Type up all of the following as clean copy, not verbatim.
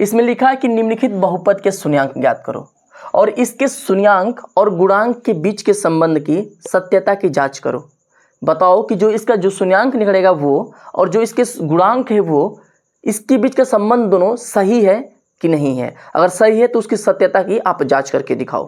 इसमें लिखा है कि निम्नलिखित बहुपद के शून्यांक ज्ञात करो और इसके शून्यांक और गुणांक के बीच के संबंध की सत्यता की जांच करो। बताओ कि जो इसका जो शून्यांक निकलेगा वो और जो इसके गुणांक है वो, इसके बीच का संबंध दोनों सही है कि नहीं है। अगर सही है तो उसकी सत्यता की आप जांच करके दिखाओ।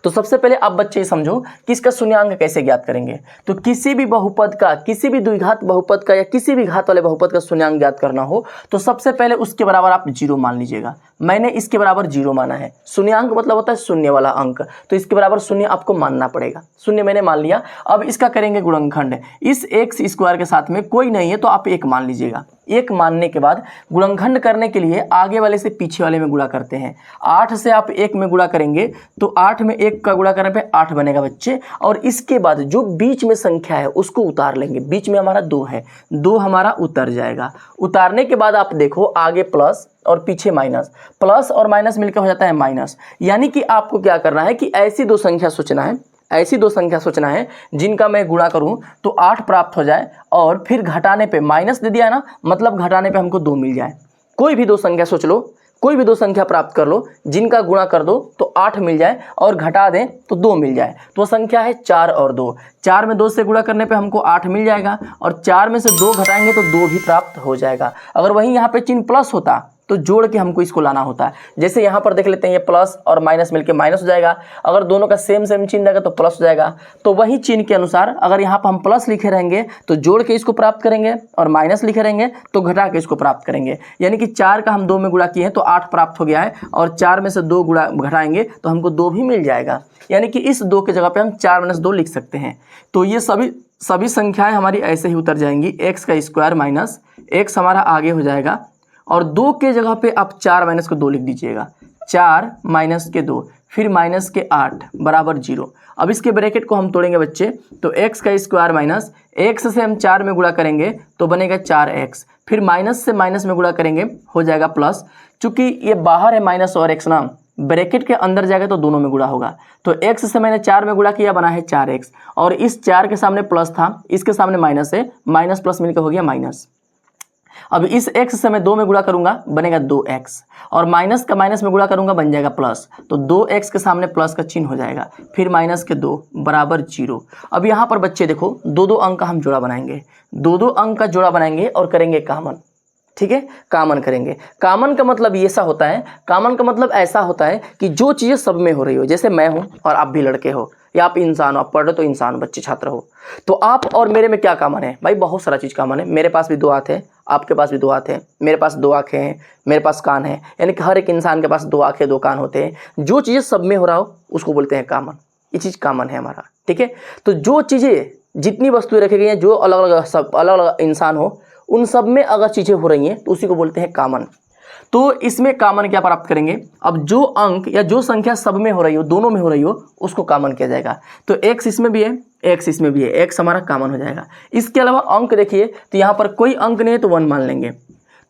तो सबसे पहले आप बच्चे समझो कि इसका शून्यांक कैसे ज्ञात करेंगे। तो किसी भी बहुपद का, किसी भी द्विघात बहुपद का या किसी भी घात वाले बहुपद का शून्यांक ज्ञात करना हो तो सबसे पहले उसके बराबर आप 0 मान लीजिएगा। मैंने इसके बराबर 0 माना है। शून्यांक मतलब होता है शून्य वाला अंक, तो इसके बराबर शून्य आपको मानना पड़ेगा। शून्य मैंने मान लिया। अब इसका करेंगे गुणनखंड। इस x स्क्वायर के साथ में कोई नहीं है तो आप 1 मान लीजिएगा। 1 मानने के बाद गुणनखंड करने के लिए आगे वाले से पीछे वाले में गुणा करते हैं। 8 से आप 1 में गुणा करेंगे तो 8 में 1 का गुणा करने पे 8 बनेगा बच्चे। और इसके बाद जो बीच में संख्या है उसको उतार लेंगे। बीच में हमारा 2 है, 2 हमारा उतर जाएगा। उतारने के बाद आप देखो आगे प्लस और पीछे माइनस, प्लस और माइनस मिलकर हो जाता है माइनस। यानी कि आपको क्या करना है कि ऐसी दो संख्या सोचना है, ऐसी दो संख्या सोचना है जिनका मैं गुणा करूं तो 8 प्राप्त हो जाए और फिर घटाने पे माइनस दे दिया है ना, मतलब घटाने पे हमको 2 मिल जाए। कोई भी दो संख्या सोच लो, कोई भी दो संख्या प्राप्त कर लो जिनका गुणा कर दो तो 8 मिल जाए और घटा दें तो 2 मिल जाए। तो वो संख्या है 4 और 2। 4 में 2 से गुणा करने पे हमको 8 मिल जाएगा और 4 में से 2 घटाएंगे तो 2 भी प्राप्त हो जाएगा। अगर वहीं यहाँ पे चिन्ह प्लस होता तो जोड़ के हमको इसको लाना होता है। जैसे यहाँ पर देख लेते हैं, ये प्लस और माइनस मिलके माइनस हो जाएगा। अगर दोनों का सेम चिन्ह रहेगा तो प्लस हो जाएगा। तो वही चिन्ह के अनुसार अगर यहाँ पर हम प्लस लिखे रहेंगे तो जोड़ के इसको प्राप्त करेंगे और माइनस लिखे रहेंगे तो घटा के इसको प्राप्त करेंगे। यानी कि 4 का हम 2 में गुणा किए हैं तो 8 प्राप्त हो गया है और 4 में से 2 गुणा घटाएंगे तो हमको 2 भी मिल जाएगा। यानी कि इस 2 के जगह पे हम 4 - 2 लिख सकते हैं। तो ये सभी संख्याएं हमारी ऐसे ही उतर जाएंगी। एक्स का स्क्वायर माइनस एक्स हमारा आगे हो जाएगा और 2 के जगह पे आप 4 - 2 लिख दीजिएगा। 4 - 2 फिर -8 बराबर 0। अब इसके ब्रैकेट को हम तोड़ेंगे बच्चे, तो एक्स का स्क्वायर माइनस एक्स से हम 4 में गुणा करेंगे तो बनेगा 4x, फिर माइनस से माइनस में गुणा करेंगे हो जाएगा प्लस। चूंकि ये बाहर है माइनस और एक्स ना, ब्रैकेट के अंदर जाएगा तो दोनों में गुणा होगा। तो x से मैंने 4 में गुणा किया, बना है 4x और इस 4 के सामने प्लस था, इसके सामने माइनस है, माइनस प्लस मिलकर हो गया माइनस। अब इस x से मैं 2 में गुणा करूंगा बनेगा 2x और माइनस का माइनस में गुणा करूंगा बन जाएगा प्लस। तो 2x के सामने प्लस का चिन्ह हो जाएगा, फिर -2 बराबर 0। अब यहाँ पर बच्चे देखो 2 अंक का हम जोड़ा बनाएंगे, 2 अंक का जोड़ा बनाएंगे और करेंगे कॉमन। ठीक है, कॉमन करेंगे। कॉमन का मतलब ऐसा होता है, कॉमन का मतलब ऐसा होता है कि जो चीज़ें सब में हो रही हो, जैसे मैं हूँ और आप भी लड़के हो या आप इंसान हो, आप पढ़ रहे तो इंसान बच्चे छात्र हो, तो आप और मेरे में क्या कॉमन है भाई? बहुत सारा चीज़ कॉमन है। मेरे पास भी 2 हाथ है, आपके पास भी 2 हाथ है, मेरे पास 2 आँखें हैं, मेरे पास कान है। यानी कि हर एक इंसान के पास 2 आँखें 2 कान होते हैं। जो चीज़ें सब में हो रहा हो उसको बोलते हैं कॉमन। ये चीज़ कॉमन है हमारा। ठीक है, तो जो चीज़ें, जितनी वस्तुएं रखी गई हैं, जो अलग अलग इंसान हो, उन सब में अगर चीज़ें हो रही हैं तो उसी को बोलते हैं कॉमन। तो इसमें कॉमन क्या प्राप्त करेंगे? अब जो अंक या जो संख्या सब में हो रही हो, दोनों में हो रही हो, उसको कॉमन किया जाएगा। तो x इसमें भी है, x इसमें भी है, x हमारा कॉमन हो जाएगा। इसके अलावा अंक देखिए तो यहाँ पर कोई अंक नहीं है तो 1 मान लेंगे।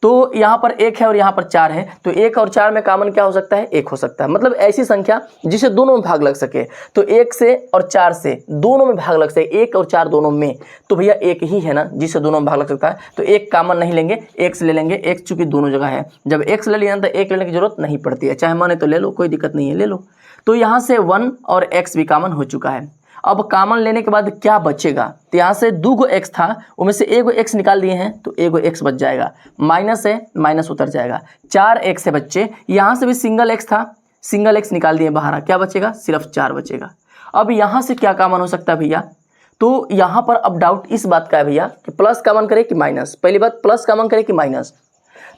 तो यहाँ पर 1 है और यहाँ पर 4 है, तो 1 और 4 में कॉमन क्या हो सकता है? 1 हो सकता है। मतलब ऐसी संख्या जिसे दोनों में भाग लग सके। तो 1 से और 4 से दोनों में भाग लग सके, 1 और 4 दोनों में, तो भैया 1 ही है ना जिससे दोनों में भाग लग सकता है। तो 1 कॉमन नहीं लेंगे, x ले लेंगे। x चूंकि दोनों जगह है, जब x ले लिया तो 1 लेने की जरूरत नहीं पड़ती है, चाहे माने तो ले लो, कोई दिक्कत नहीं है, ले लो। तो यहाँ से 1 और x भी कॉमन हो चुका है। अब कॉमन लेने के बाद क्या बचेगा? तो यहाँ से 2 x था, उनमें से 1 x निकाल दिए हैं तो 1 x बच जाएगा। माइनस है, माइनस उतर जाएगा। 4x है बच्चे, यहाँ से भी सिंगल x था, सिंगल x निकाल दिए बाहर, क्या बचेगा? सिर्फ 4 बचेगा। अब यहाँ से क्या कॉमन हो सकता है भैया? तो यहाँ पर अब डाउट इस बात का है भैया कि प्लस कॉमन करे कि माइनस। पहली बात, प्लस कॉमन करे कि माइनस।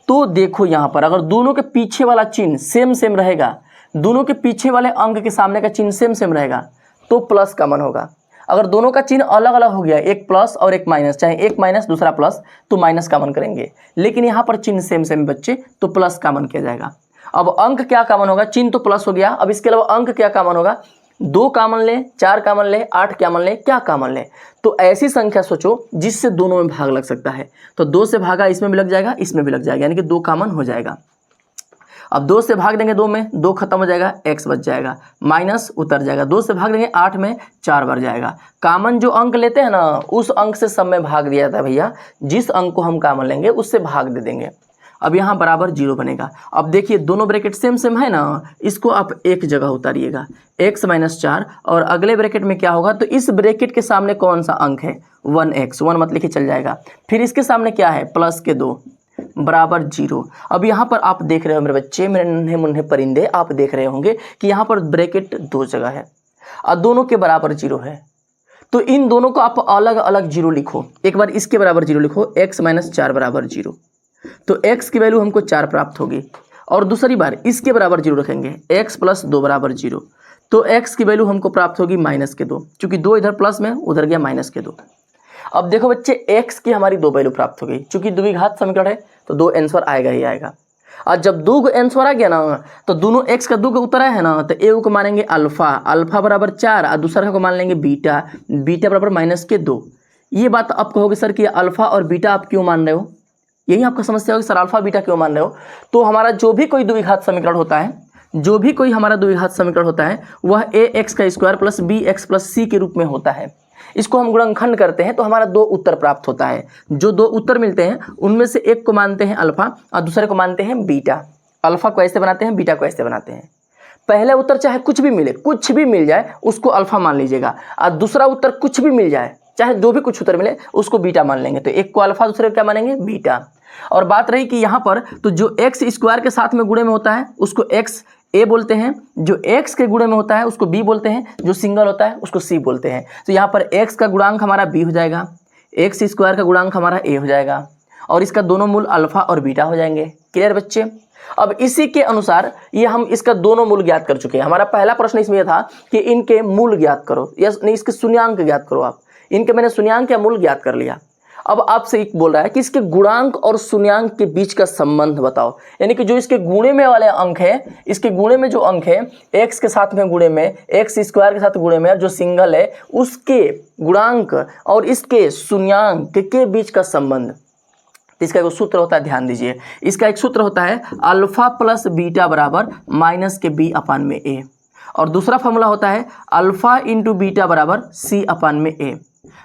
तो देखो यहाँ पर अगर दोनों के पीछे वाला चिन्ह सेम रहेगा, दोनों के पीछे वाले अंक के सामने का चिन्ह सेम रहेगा तो प्लस कॉमन होगा। अगर दोनों का चिन्ह अलग अलग हो गया, एक प्लस और एक माइनस, चाहे एक माइनस दूसरा प्लस, तो माइनस कॉमन करेंगे। लेकिन यहाँ पर चिन्ह सेम बच्चे तो प्लस कॉमन किया जाएगा। अब अंक क्या कॉमन होगा? चिन्ह तो प्लस हो गया, अब इसके अलावा अंक क्या कॉमन होगा? 2 कॉमन ले, 4 कॉमन ले, 8 कॉमन ले, क्या कॉमन ले? तो ऐसी संख्या सोचो जिससे दोनों में भाग लग सकता है। तो 2 से भागा इसमें भी लग जाएगा, इसमें भी लग जाएगा, यानी कि 2 कॉमन हो जाएगा। अब 2 से भाग देंगे 2 में, 2 खत्म हो जाएगा, x बच जाएगा, माइनस उतर जाएगा। 2 से भाग देंगे 8 में, 4 बढ़ जाएगा। कॉमन जो अंक लेते हैं ना, उस अंक से सब में भाग दिया था भैया, जिस अंक को हम कॉमन लेंगे उससे भाग दे देंगे। अब यहाँ बराबर 0 बनेगा। अब देखिए दोनों ब्रैकेट सेम सेम है ना, इसको आप एक जगह उतारिएगा x - 4 और अगले ब्रैकेट में क्या होगा, तो इस ब्रैकेट के सामने कौन सा अंक है 1x, 1 मत लिखिए चल जाएगा। फिर इसके सामने क्या है प्लस के 2 बराबर 0। अब यहाँ पर आप देख रहे हो मेरे बच्चे, मेरे नन्हे मुन्ने परिंदे, आप देख रहे होंगे कि यहाँ पर ब्रैकेट 2 जगह है और दोनों के बराबर 0 है। तो इन दोनों को आप अलग अलग 0 लिखो। एक बार इसके बराबर 0 लिखो, x - 4 बराबर 0, तो x की वैल्यू हमको 4 प्राप्त होगी। और दूसरी बार इसके बराबर 0 रखेंगे, x + 2 बराबर 0, तो x की वैल्यू हमको प्राप्त होगी -2, चूँकि 2 इधर प्लस में उधर गया -2। अब देखो बच्चे x की हमारी 2 वैल्यू प्राप्त हो गई, चूँकि द्विघात समीकरण है तो 2 आंसर आएगा ही आएगा। और जब 2 आंसर आ गया ना, तो दोनों x का 2 उत्तर है ना, तो ए को मानेंगे अल्फा, अल्फा बराबर 4 और दूसरा को मान लेंगे बीटा, बीटा बराबर -2। ये बात आप कहोगे सर कि अल्फा और बीटा आप क्यों मान रहे हो, यही आपका समस्या होगी सर अल्फा बीटा क्यों मान रहे हो। तो हमारा जो भी कोई द्विघात समीकरण होता है, जो भी कोई हमारा द्विघात समीकरण होता है वह ax² + bx + c के रूप में होता है। इसको हम गुणनखंड करते हैं तो हमारा 2 उत्तर प्राप्त होता है। जो 2 उत्तर मिलते हैं उनमें से एक को मानते हैं अल्फा और दूसरे को मानते हैं बीटा। अल्फा को ऐसे बनाते हैं, बीटा को ऐसे बनाते हैं। पहले उत्तर चाहे कुछ भी मिले, कुछ भी मिल जाए उसको अल्फा मान लीजिएगा, और दूसरा उत्तर कुछ भी मिल जाए, चाहे जो भी कुछ उत्तर मिले उसको बीटा मान लेंगे। तो एक को अल्फा दूसरे को क्या मानेंगे बीटा। और बात रही कि यहाँ पर तो जो x² के साथ में गुणे में होता है उसको x a बोलते हैं, जो x के गुणे में होता है उसको b बोलते हैं, जो सिंगल होता है उसको c बोलते हैं। तो यहाँ पर x का गुणांक हमारा b हो जाएगा, x² का गुणांक हमारा a हो जाएगा और इसका दोनों मूल अल्फा और बीटा हो जाएंगे। क्लियर बच्चे। अब इसी के अनुसार ये हम इसका दोनों मूल ज्ञात कर चुके हैं। हमारा पहला प्रश्न इसमें था कि इनके मूल ज्ञात करो, या नहीं इसके शून्यांक ज्ञात करो। आप इनके मैंने शून्यांक या मूल ज्ञात कर लिया। अब आपसे एक बोल रहा है कि इसके गुणांक और शून्यांक के बीच का संबंध बताओ, यानी कि जो इसके गुणे में वाले अंक है, इसके गुणे में जो अंक है x के साथ में गुणे में, x² के साथ गुणे में, जो सिंगल है उसके गुणांक और इसके शून्यांक के बीच का संबंध। तो इसका एक सूत्र होता है, ध्यान दीजिए, इसका एक सूत्र होता है अल्फा + बीटा बराबर -b/a, और दूसरा फॉर्मूला होता है अल्फा × बीटा बराबर c/a।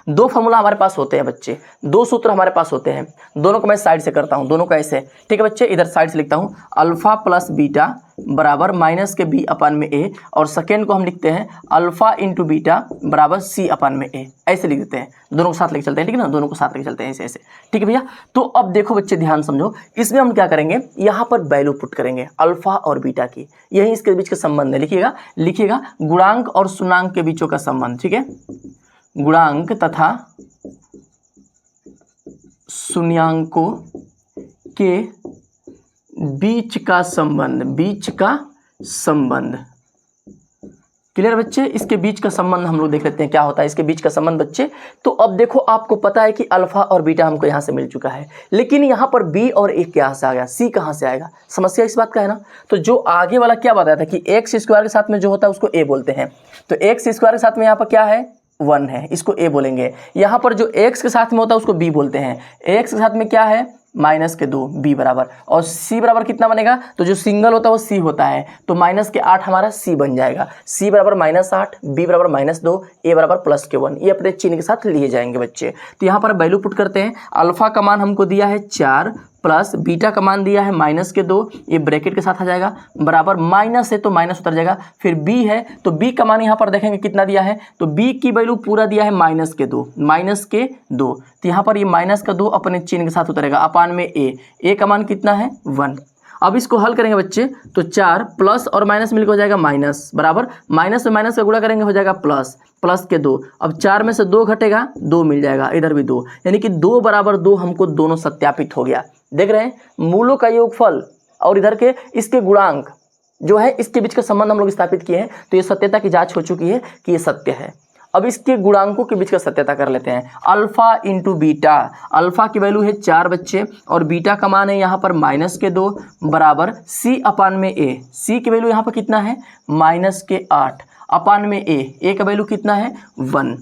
2 फॉर्मूला हमारे पास होते हैं बच्चे, 2 सूत्र हमारे पास होते हैं। दोनों को मैं साइड से करता हूं, दोनों को ऐसे, ठीक है बच्चे। इधर साइड से लिखता हूं अल्फा + बीटा बराबर -b/a, और सेकेंड को हम लिखते हैं अल्फा × बीटा बराबर c/a, ऐसे लिख देते हैं। दोनों को साथ लेके चलते हैं, ठीक है ना, दोनों को साथ लेके चलते हैं ऐसे ऐसे, ठीक है भैया। तो अब देखो बच्चे ध्यान समझो, इसमें हम क्या करेंगे, यहाँ पर वैल्यू पुट करेंगे अल्फा और बीटा की, यही इसके बीच का संबंध है। लिखिएगा गुणांक और शून्यांक के बीचों का संबंध, ठीक है, गुणांक तथा शून्यांकों के बीच का संबंध, क्लियर बच्चे। इसके बीच का संबंध हम लोग देख लेते हैं क्या होता है इसके बीच का संबंध बच्चे। तो अब देखो आपको पता है कि अल्फा और बीटा हमको यहाँ से मिल चुका है, लेकिन यहाँ पर b और a कहाँ से आ गया, c कहाँ से आएगा, समस्या इस बात का है ना। तो जो आगे वाला क्या बताया था कि x² के साथ में जो होता है उसको a बोलते हैं, तो x² के साथ में यहाँ पर क्या है 1 है, इसको a बोलेंगे। यहाँ पर जो x के साथ में होता है उसको b बोलते हैं, x के साथ में क्या है -2 b बराबर, और c बराबर कितना बनेगा, तो जो सिंगल होता है वो c होता है, तो -8 हमारा c बन जाएगा। c बराबर -8, b बराबर -2, a बराबर +1, ये अपने चिन्ह के साथ लिए जाएंगे बच्चे। तो यहाँ पर वैल्यू पुट करते हैं, अल्फा का मान हमको दिया है 4 प्लस बीटा का मान दिया है -2, ये ब्रैकेट के साथ आ जाएगा, बराबर माइनस है तो माइनस उतर जाएगा। फिर b है तो b का मान यहाँ पर देखेंगे कितना दिया है, तो b की वैल्यू पूरा दिया है -2, तो यहाँ पर ये -2 अपने चिन्ह के साथ उतरेगा, अपान में a का मान कितना है 1। अब इसको हल करेंगे बच्चे, तो 4 प्लस और माइनस मिलकर हो जाएगा माइनस, बराबर माइनस में माइनस का गुणा करेंगे हो जाएगा प्लस, प्लस के 2। अब 4 में से 2 घटेगा 2 मिल जाएगा, इधर भी 2, यानी कि 2 बराबर 2 हमको दोनों सत्यापित हो गया। देख रहे हैं, मूलों का योगफल और इधर के इसके गुणांक जो है इसके बीच का संबंध हम लोग स्थापित किए हैं। तो ये सत्यता की जांच हो चुकी है कि ये सत्य है। अब इसके गुणांकों के बीच का सत्यता कर लेते हैं, अल्फा × बीटा, अल्फा की वैल्यू है 4 बच्चे और बीटा का मान है यहाँ पर -2 बराबर c/a, c की वैल्यू यहाँ पर कितना है -8 अपान में a का वैल्यू कितना है 1।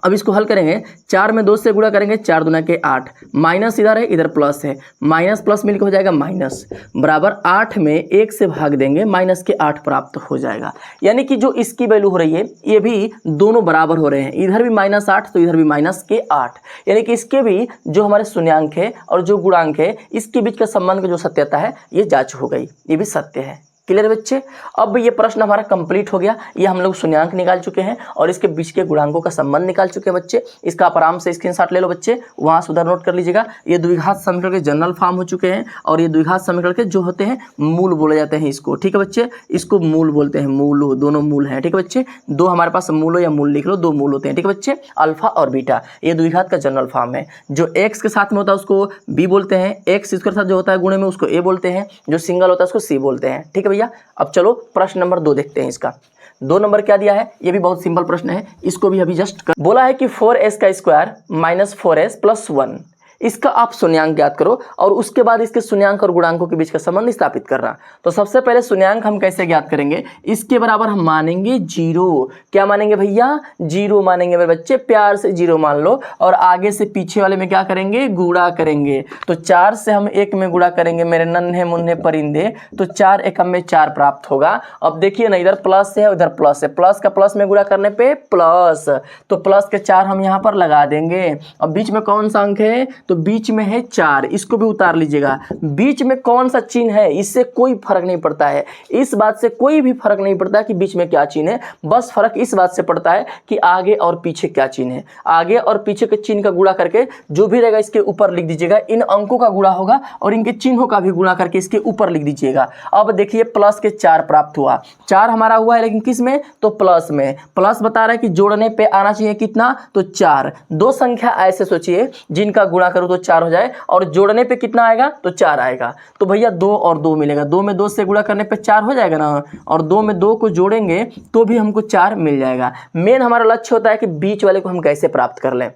अब इसको हल करेंगे, 4 में 2 से गुणा करेंगे, 4 दूना के 8, माइनस इधर है, इधर प्लस है, माइनस प्लस मिलकर हो जाएगा माइनस, बराबर 8 में 1 से भाग देंगे, माइनस के 8 प्राप्त हो जाएगा। यानी कि जो इसकी वैल्यू हो रही है ये भी दोनों बराबर हो रहे हैं, इधर भी -8 तो इधर भी -8, यानी कि इसके भी जो हमारे शून्यांक है और जो गुणांक है इसके बीच का संबंध का जो सत्यता है ये जांच हो गई, ये भी सत्य है। क्लियर है बच्चे? अब ये प्रश्न हमारा कंप्लीट हो गया, ये हम लोग शून्यांक निकाल चुके हैं और इसके बीच के गुणांकों का संबंध निकाल चुके हैं बच्चे। इसका आप आराम से स्क्रीनशॉट ले लो बच्चे, वहाँ से उधर नोट कर लीजिएगा। ये द्विघात समीकरण के जनरल फॉर्म हो चुके हैं और ये द्विघात समीकरण के जो होते हैं मूल बोले जाते हैं इसको, ठीक है बच्चे, इसको मूल बोलते हैं, मूल, दोनों मूल हैं, ठीक है बच्चे। दो हमारे पास मूल हो या मूल लिख लो, दो मूल होते हैं, ठीक है बच्चे, अल्फा और बीटा। ये द्विघात का जनरल फॉर्म है। जो एक्स के साथ में होता है उसको बी बोलते हैं, एक्स इसके साथ जो होता है गुणे में उसको ए बोलते हैं, जो सिंगल होता है उसको सी बोलते हैं, ठीक है भैया। अब चलो प्रश्न नंबर 2 देखते हैं। इसका 2 नंबर क्या दिया है, ये भी बहुत सिंपल प्रश्न है, इसको भी अभी जस्ट बोला है कि 4s का स्क्वायर माइनस 4s प्लस 1, इसका आप शून्यांक ज्ञात करो और उसके बाद इसके शून्यांक और गुणांकों के बीच का संबंध स्थापित करना। तो सबसे पहले शून्यांक हम कैसे ज्ञात करेंगे, इसके बराबर हम मानेंगे 0। क्या मानेंगे भैया? 0 मानेंगे मेरे बच्चे, प्यार से 0 मान लो और आगे से पीछे वाले में क्या करेंगे, गुणा करेंगे। तो 4 से हम 1 में गुणा करेंगे मेरे नन्हे मुन्ने परिंदे, तो 4 एकम में 4 प्राप्त होगा। अब देखिए ना, इधर प्लस है उधर प्लस है, प्लस का प्लस में गुणा करने पे प्लस, तो प्लस के 4 हम यहाँ पर लगा देंगे। अब बीच में कौन सा अंक है, तो बीच में है 4, इसको भी उतार लीजिएगा। बीच में कौन सा चिन्ह है इससे कोई फर्क नहीं पड़ता है, इस बात से कोई भी फर्क नहीं पड़ता कि बीच में क्या चिन्ह है, बस फर्क इस बात से पड़ता है कि आगे और पीछे क्या चिन्ह है। आगे और पीछे के चिन्ह का गुणा करके जो भी रहेगा इसके ऊपर लिख दीजिएगा, इन अंकों का गुणा होगा और इनके चिन्हों का भी गुणा करके इसके ऊपर लिख दीजिएगा। अब देखिए प्लस के 4 प्राप्त हुआ, 4 हमारा हुआ है लेकिन किस में, तो प्लस में। प्लस बता रहा है कि जोड़ने पे आना चाहिए कितना, तो 4। दो संख्या ऐसे सोचिए जिनका गुणा करो तो 4 हो जाए और जोड़ने पे कितना आएगा, तो 4 आएगा। तो भैया 2 और 2 मिलेगा, 2 में 2 से गुणा करने पे 4 हो जाएगा ना, और 2 में 2 को जोड़ेंगे तो भी हमको 4 मिल जाएगा। मेन हमारा लक्ष्य होता है कि बीच वाले को हम कैसे प्राप्त कर लें,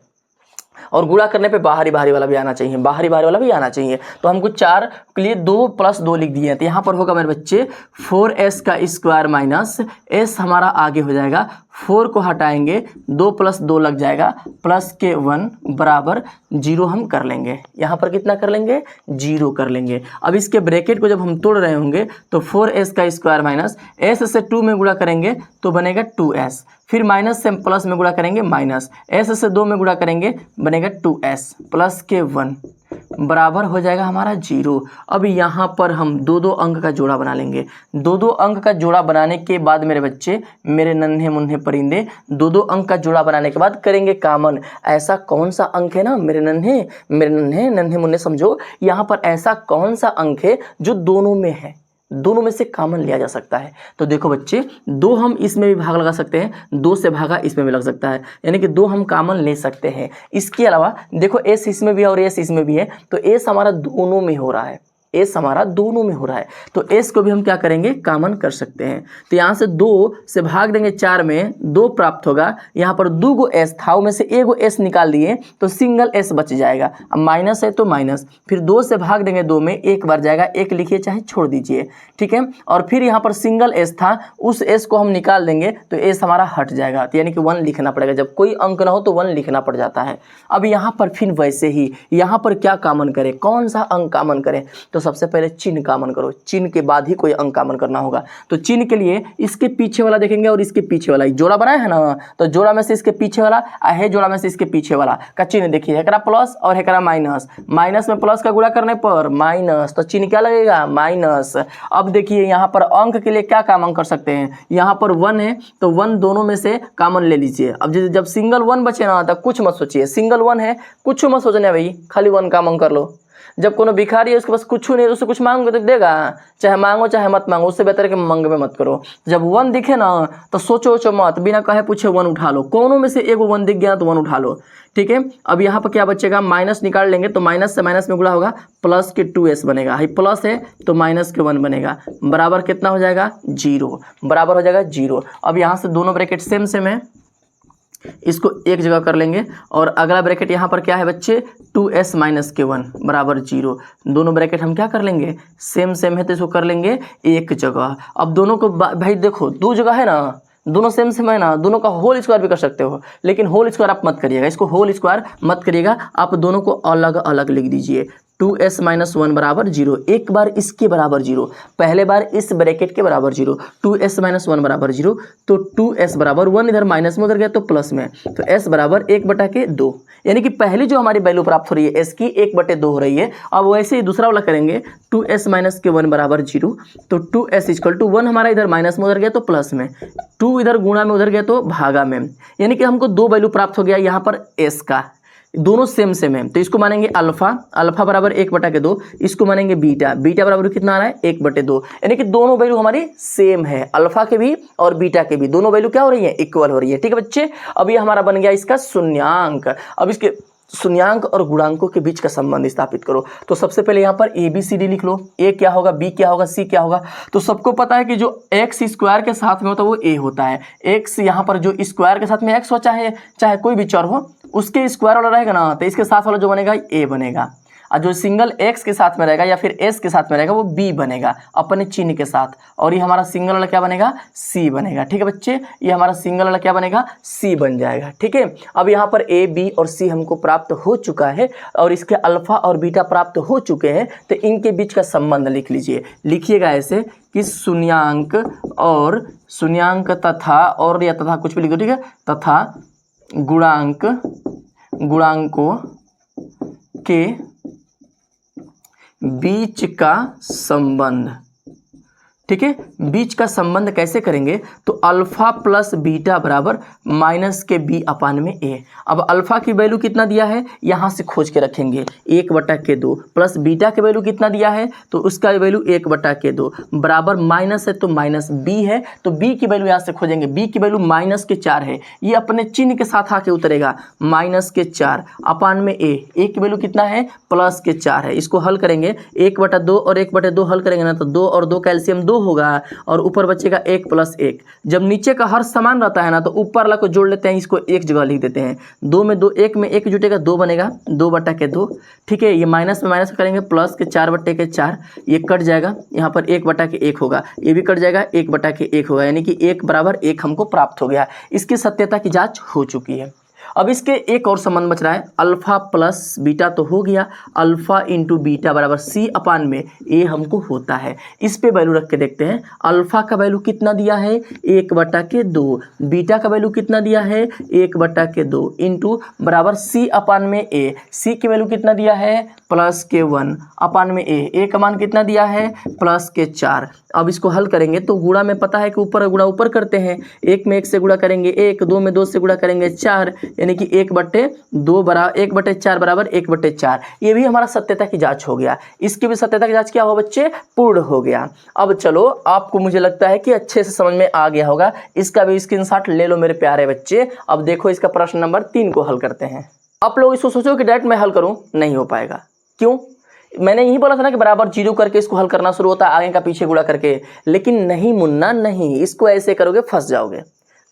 और गुणा करने पे बाहरी वाला भी आना चाहिए, बाहरी वाला भी आना चाहिए। तो हमको 4 के लिए 2 + 2 लिख दिए हैं, तो यहाँ पर होगा मेरे बच्चे 4s का स्क्वायर माइनस s हमारा आगे हो जाएगा, 4 को हटाएंगे 2 + 2 लग जाएगा, प्लस के 1 बराबर 0 हम कर लेंगे। यहाँ पर कितना कर लेंगे, 0 कर लेंगे। अब इसके ब्रैकेट को जब हम तोड़ रहे होंगे तो 4s का स्क्वायर माइनस s से 2 में गुणा करेंगे तो बनेगा 2s, फिर माइनस से प्लस में गुणा करेंगे माइनस, s से 2 में गुणा करेंगे बनेगा 2s प्लस के 1 बराबर हो जाएगा हमारा 0। अब यहाँ पर हम 2-2 अंक का जोड़ा बना लेंगे। 2-2 अंक का जोड़ा बनाने के बाद मेरे बच्चे, मेरे नन्हे मुन्ने परिंदे, 2-2 अंक का जोड़ा बनाने के बाद करेंगे कामन। ऐसा कौन सा अंक है ना मेरे नन्हे मुन्ने, समझो यहाँ पर ऐसा कौन सा अंक है जो दोनों में है, दोनों में से कॉमन लिया जा सकता है। तो देखो बच्चे, 2 हम इसमें भी भाग लगा सकते हैं, 2 से भागा इसमें भी लग सकता है, यानी कि 2 हम कॉमन ले सकते हैं। इसके अलावा देखो s इसमें भी है और s इसमें भी है, तो s हमारा दोनों में हो रहा है, s हमारा दोनों में हो रहा है, तो s को भी हम क्या करेंगे, कॉमन कर सकते हैं। तो यहाँ से 2 से भाग देंगे 4 में, 2 प्राप्त होगा। यहाँ पर 2 गो s था, में से 1 गो s निकाल दिए तो सिंगल s बच जाएगा। अब माइनस है तो माइनस, फिर 2 से भाग देंगे 2 में, 1 बार जाएगा, 1 लिखिए चाहे छोड़ दीजिए, ठीक है। और फिर यहाँ पर सिंगल s था, उस s को हम निकाल देंगे तो s हमारा हट जाएगा, तो यानी कि 1 लिखना पड़ेगा। जब कोई अंक ना हो तो 1 लिखना पड़ जाता है। अब यहाँ पर फिर वैसे ही यहाँ पर क्या कॉमन करें, कौन सा अंक कॉमन करें, तो सबसे पहले चिन्ह कॉमन करो, चिन्ह के बाद ही कोई अंक कॉमन करना होगा। तो चिन्ह के लिए इसके पीछे वाला देखेंगे और इसके पीछे वाला, जोड़ा बनाया है ना, तो जोड़ा में से इसके पीछे वाला है, जोड़ा में से इसके पीछे वाला का चिन्ह देखिए, है प्लस और है माइनस, माइनस में प्लस का गुणा करने पर माइनस, तो चिन्ह क्या लगेगा, माइनस। अब देखिए यहाँ पर अंक के लिए क्या कॉमन कर सकते हैं, यहाँ पर 1 है तो 1 दोनों में से कॉमन ले लीजिए। अब जब सिंगल 1 बचे ना तब कुछ मत सोचिए, सिंगल 1 है कुछ मत सोचना भाई, खाली 1 कॉमन कर लो। जब कोनो भिखारी है उसके पास कुछ नहीं, उससे कुछ मांगोगे तो देगा, चाहे मांगो चाहे मत मांगो, उससे बेहतर है कि मंग में मत करो। जब 1 दिखे ना तो सोचो मत, बिना कहे पूछे 1 उठा लो, कोनों में से एक 1 दिख गया तो 1 उठा लो, ठीक है। अब यहाँ पर क्या बचेगा, माइनस निकाल लेंगे तो माइनस से माइनस में गुणा होगा, प्लस के 2s बनेगा, हाई प्लस है तो माइनस के 1 बनेगा, बराबर कितना हो जाएगा, 0, बराबर हो जाएगा 0। अब यहाँ से दोनों ब्रैकेट सेम है, इसको एक जगह कर लेंगे और अगला ब्रैकेट यहाँ पर क्या है बच्चे, 2s माइनस के 1 बराबर 0। दोनों ब्रैकेट हम क्या कर लेंगे, सेम है तो इसको कर लेंगे एक जगह। अब दोनों को भाई देखो 2 जगह है ना, दोनों सेम सेम है ना, दोनों का होल स्क्वायर भी कर सकते हो, लेकिन होल स्क्वायर आप मत करिएगा, इसको होल स्क्वायर मत करिएगा, आप दोनों को अलग अलग लिख दीजिए। 2s - 1 बराबर 0, एक बार इसके बराबर 0, पहले बार इस ब्रैकेट के बराबर 0, 2s - 1 बराबर 0, तो 2s बराबर 1 इधर माइनस में उधर गया तो प्लस में, तो s बराबर 1/2, यानी कि पहली जो हमारी वैल्यू प्राप्त हो रही है s की 1/2 हो रही है। अब वैसे ही दूसरा वाला करेंगे, 2s - 1 बराबर 0, तो 2s = 1 हमारा इधर माइनस में उधर गया तो प्लस में, 2 इधर गुणा में उधर गया तो भागा में, यानी कि हमको दो वैल्यू प्राप्त हो गया यहाँ पर s का, दोनों सेम सेम है, तो इसको मानेंगे अल्फा, अल्फा बराबर 1/2, इसको मानेंगे बीटा, बीटा बराबर कितना आ रहा है 1/2, यानी कि दोनों वैल्यू हमारी सेम है, अल्फा के भी और बीटा के भी दोनों वैल्यू क्या हो रही है, इक्वल हो रही है। ठीक है बच्चे, अब ये हमारा बन गया इसका शून्यांक। अब इसके शून्यांक और गुणांकों के बीच का संबंध स्थापित करो। तो सबसे पहले यहाँ पर ABCD लिख लो, ए क्या होगा, बी क्या होगा, सी क्या होगा। तो सबको पता है कि जो एक्स स्क्वायर के साथ में होता है वो ए होता है, एक्स यहाँ पर जो स्क्वायर के साथ में एक्स हो, चाहे कोई भी चर हो, उसके स्क्वायर वाला रहेगा ना, तो इसके साथ वाला जो बनेगा ए बनेगा, और जो सिंगल एक्स के साथ में रहेगा या फिर एस के साथ में रहेगा वो बी बनेगा अपने चिन्ह के साथ, और ये हमारा सिंगल वाला क्या बनेगा, सी बनेगा। ठीक है बच्चे, ये हमारा सिंगल वाला क्या बनेगा, सी बन जाएगा। ठीक है, अब यहाँ पर ए बी और सी हमको प्राप्त हो चुका है और इसके अल्फा और बीटा प्राप्त हो चुके हैं, तो इनके बीच का संबंध लिख लीजिए। लिखिएगा ऐसे कि शून्यांक और शून्यांक तथा, और या तथा कुछ भी लिख दो, ठीक है, तथा गुणांक, गुणांकों के बीच का संबंध। ठीक है, बीच का संबंध कैसे करेंगे, तो अल्फा प्लस बीटा बराबर माइनस के बी अपान में ए। अब अल्फा की वैल्यू कितना दिया है यहाँ से खोज के रखेंगे, 1/2, प्लस बीटा की वैल्यू कितना दिया है तो उसका वैल्यू 1/2 बराबर माइनस है तो माइनस बी है, तो बी की वैल्यू यहाँ से खोजेंगे, बी की वैल्यू -4 है, ये अपने चिन्ह के साथ आके उतरेगा, -4 अपान में ए, ए की वैल्यू कितना है +4 है। इसको हल करेंगे 1/2 और 1/2 हल करेंगे ना, तो 2 और 2 कैल्शियम 2 होगा और ऊपर बचेगा 1 + 1। जब नीचे का हर समान रहता है ना तो ऊपर वाला को जोड़ लेते हैं, इसको एक जगह लिख देते हैं, 2 में 2, 1 में 1 जुटेगा 2 बनेगा, 2/2। ठीक है, ये माइनस में माइनस करेंगे, प्लस के 4/4, ये कट जाएगा, यहाँ पर 1/1 होगा, ये भी कट जाएगा, 1/1 होगा, यानी कि 1 बराबर 1 हमको प्राप्त हो गया। इसकी सत्यता की जाँच हो चुकी है। अब इसके एक और संबंध बच रहा है, अल्फा प्लस बीटा तो हो गया, अल्फा इंटू बीटा बराबर सी अपान में ए हमको होता है। इस पे वैल्यू रख के देखते हैं, अल्फा का वैल्यू कितना दिया है 1/2, बीटा का वैल्यू कितना दिया है 1/2 इंटू बराबर सी अपान में ए, सी की वैल्यू कितना दिया है +1 अपान में ए का मान कितना दिया है +4। अब इसको हल करेंगे तो गुणा में पता है कि ऊपर गुणा ऊपर करते हैं, 1 में 1 से गुणा करेंगे 1, 2 में 2 से गुणा करेंगे 4, यानी कि 1/4 बराबर 1/4। ये भी हमारा सत्यता की जांच हो गया। इसकी भी सत्यता की जांच क्या हो बच्चे, पूर्ण हो गया। अब चलो, आपको मुझे लगता है कि अच्छे से समझ में आ गया होगा, इसका भी स्क्रीनशॉट ले लो मेरे प्यारे बच्चे। अब देखो इसका प्रश्न नंबर 3 को हल करते हैं। आप लोग इसको सोचो कि डायरेक्ट मैं हल करूं, नहीं हो पाएगा। क्यों? मैंने यही बोला था ना कि बराबर 0 करके इसको हल करना शुरू होता है, आगे का पीछे गुणा करके, लेकिन नहीं मुन्ना नहीं, इसको ऐसे करोगे फंस जाओगे।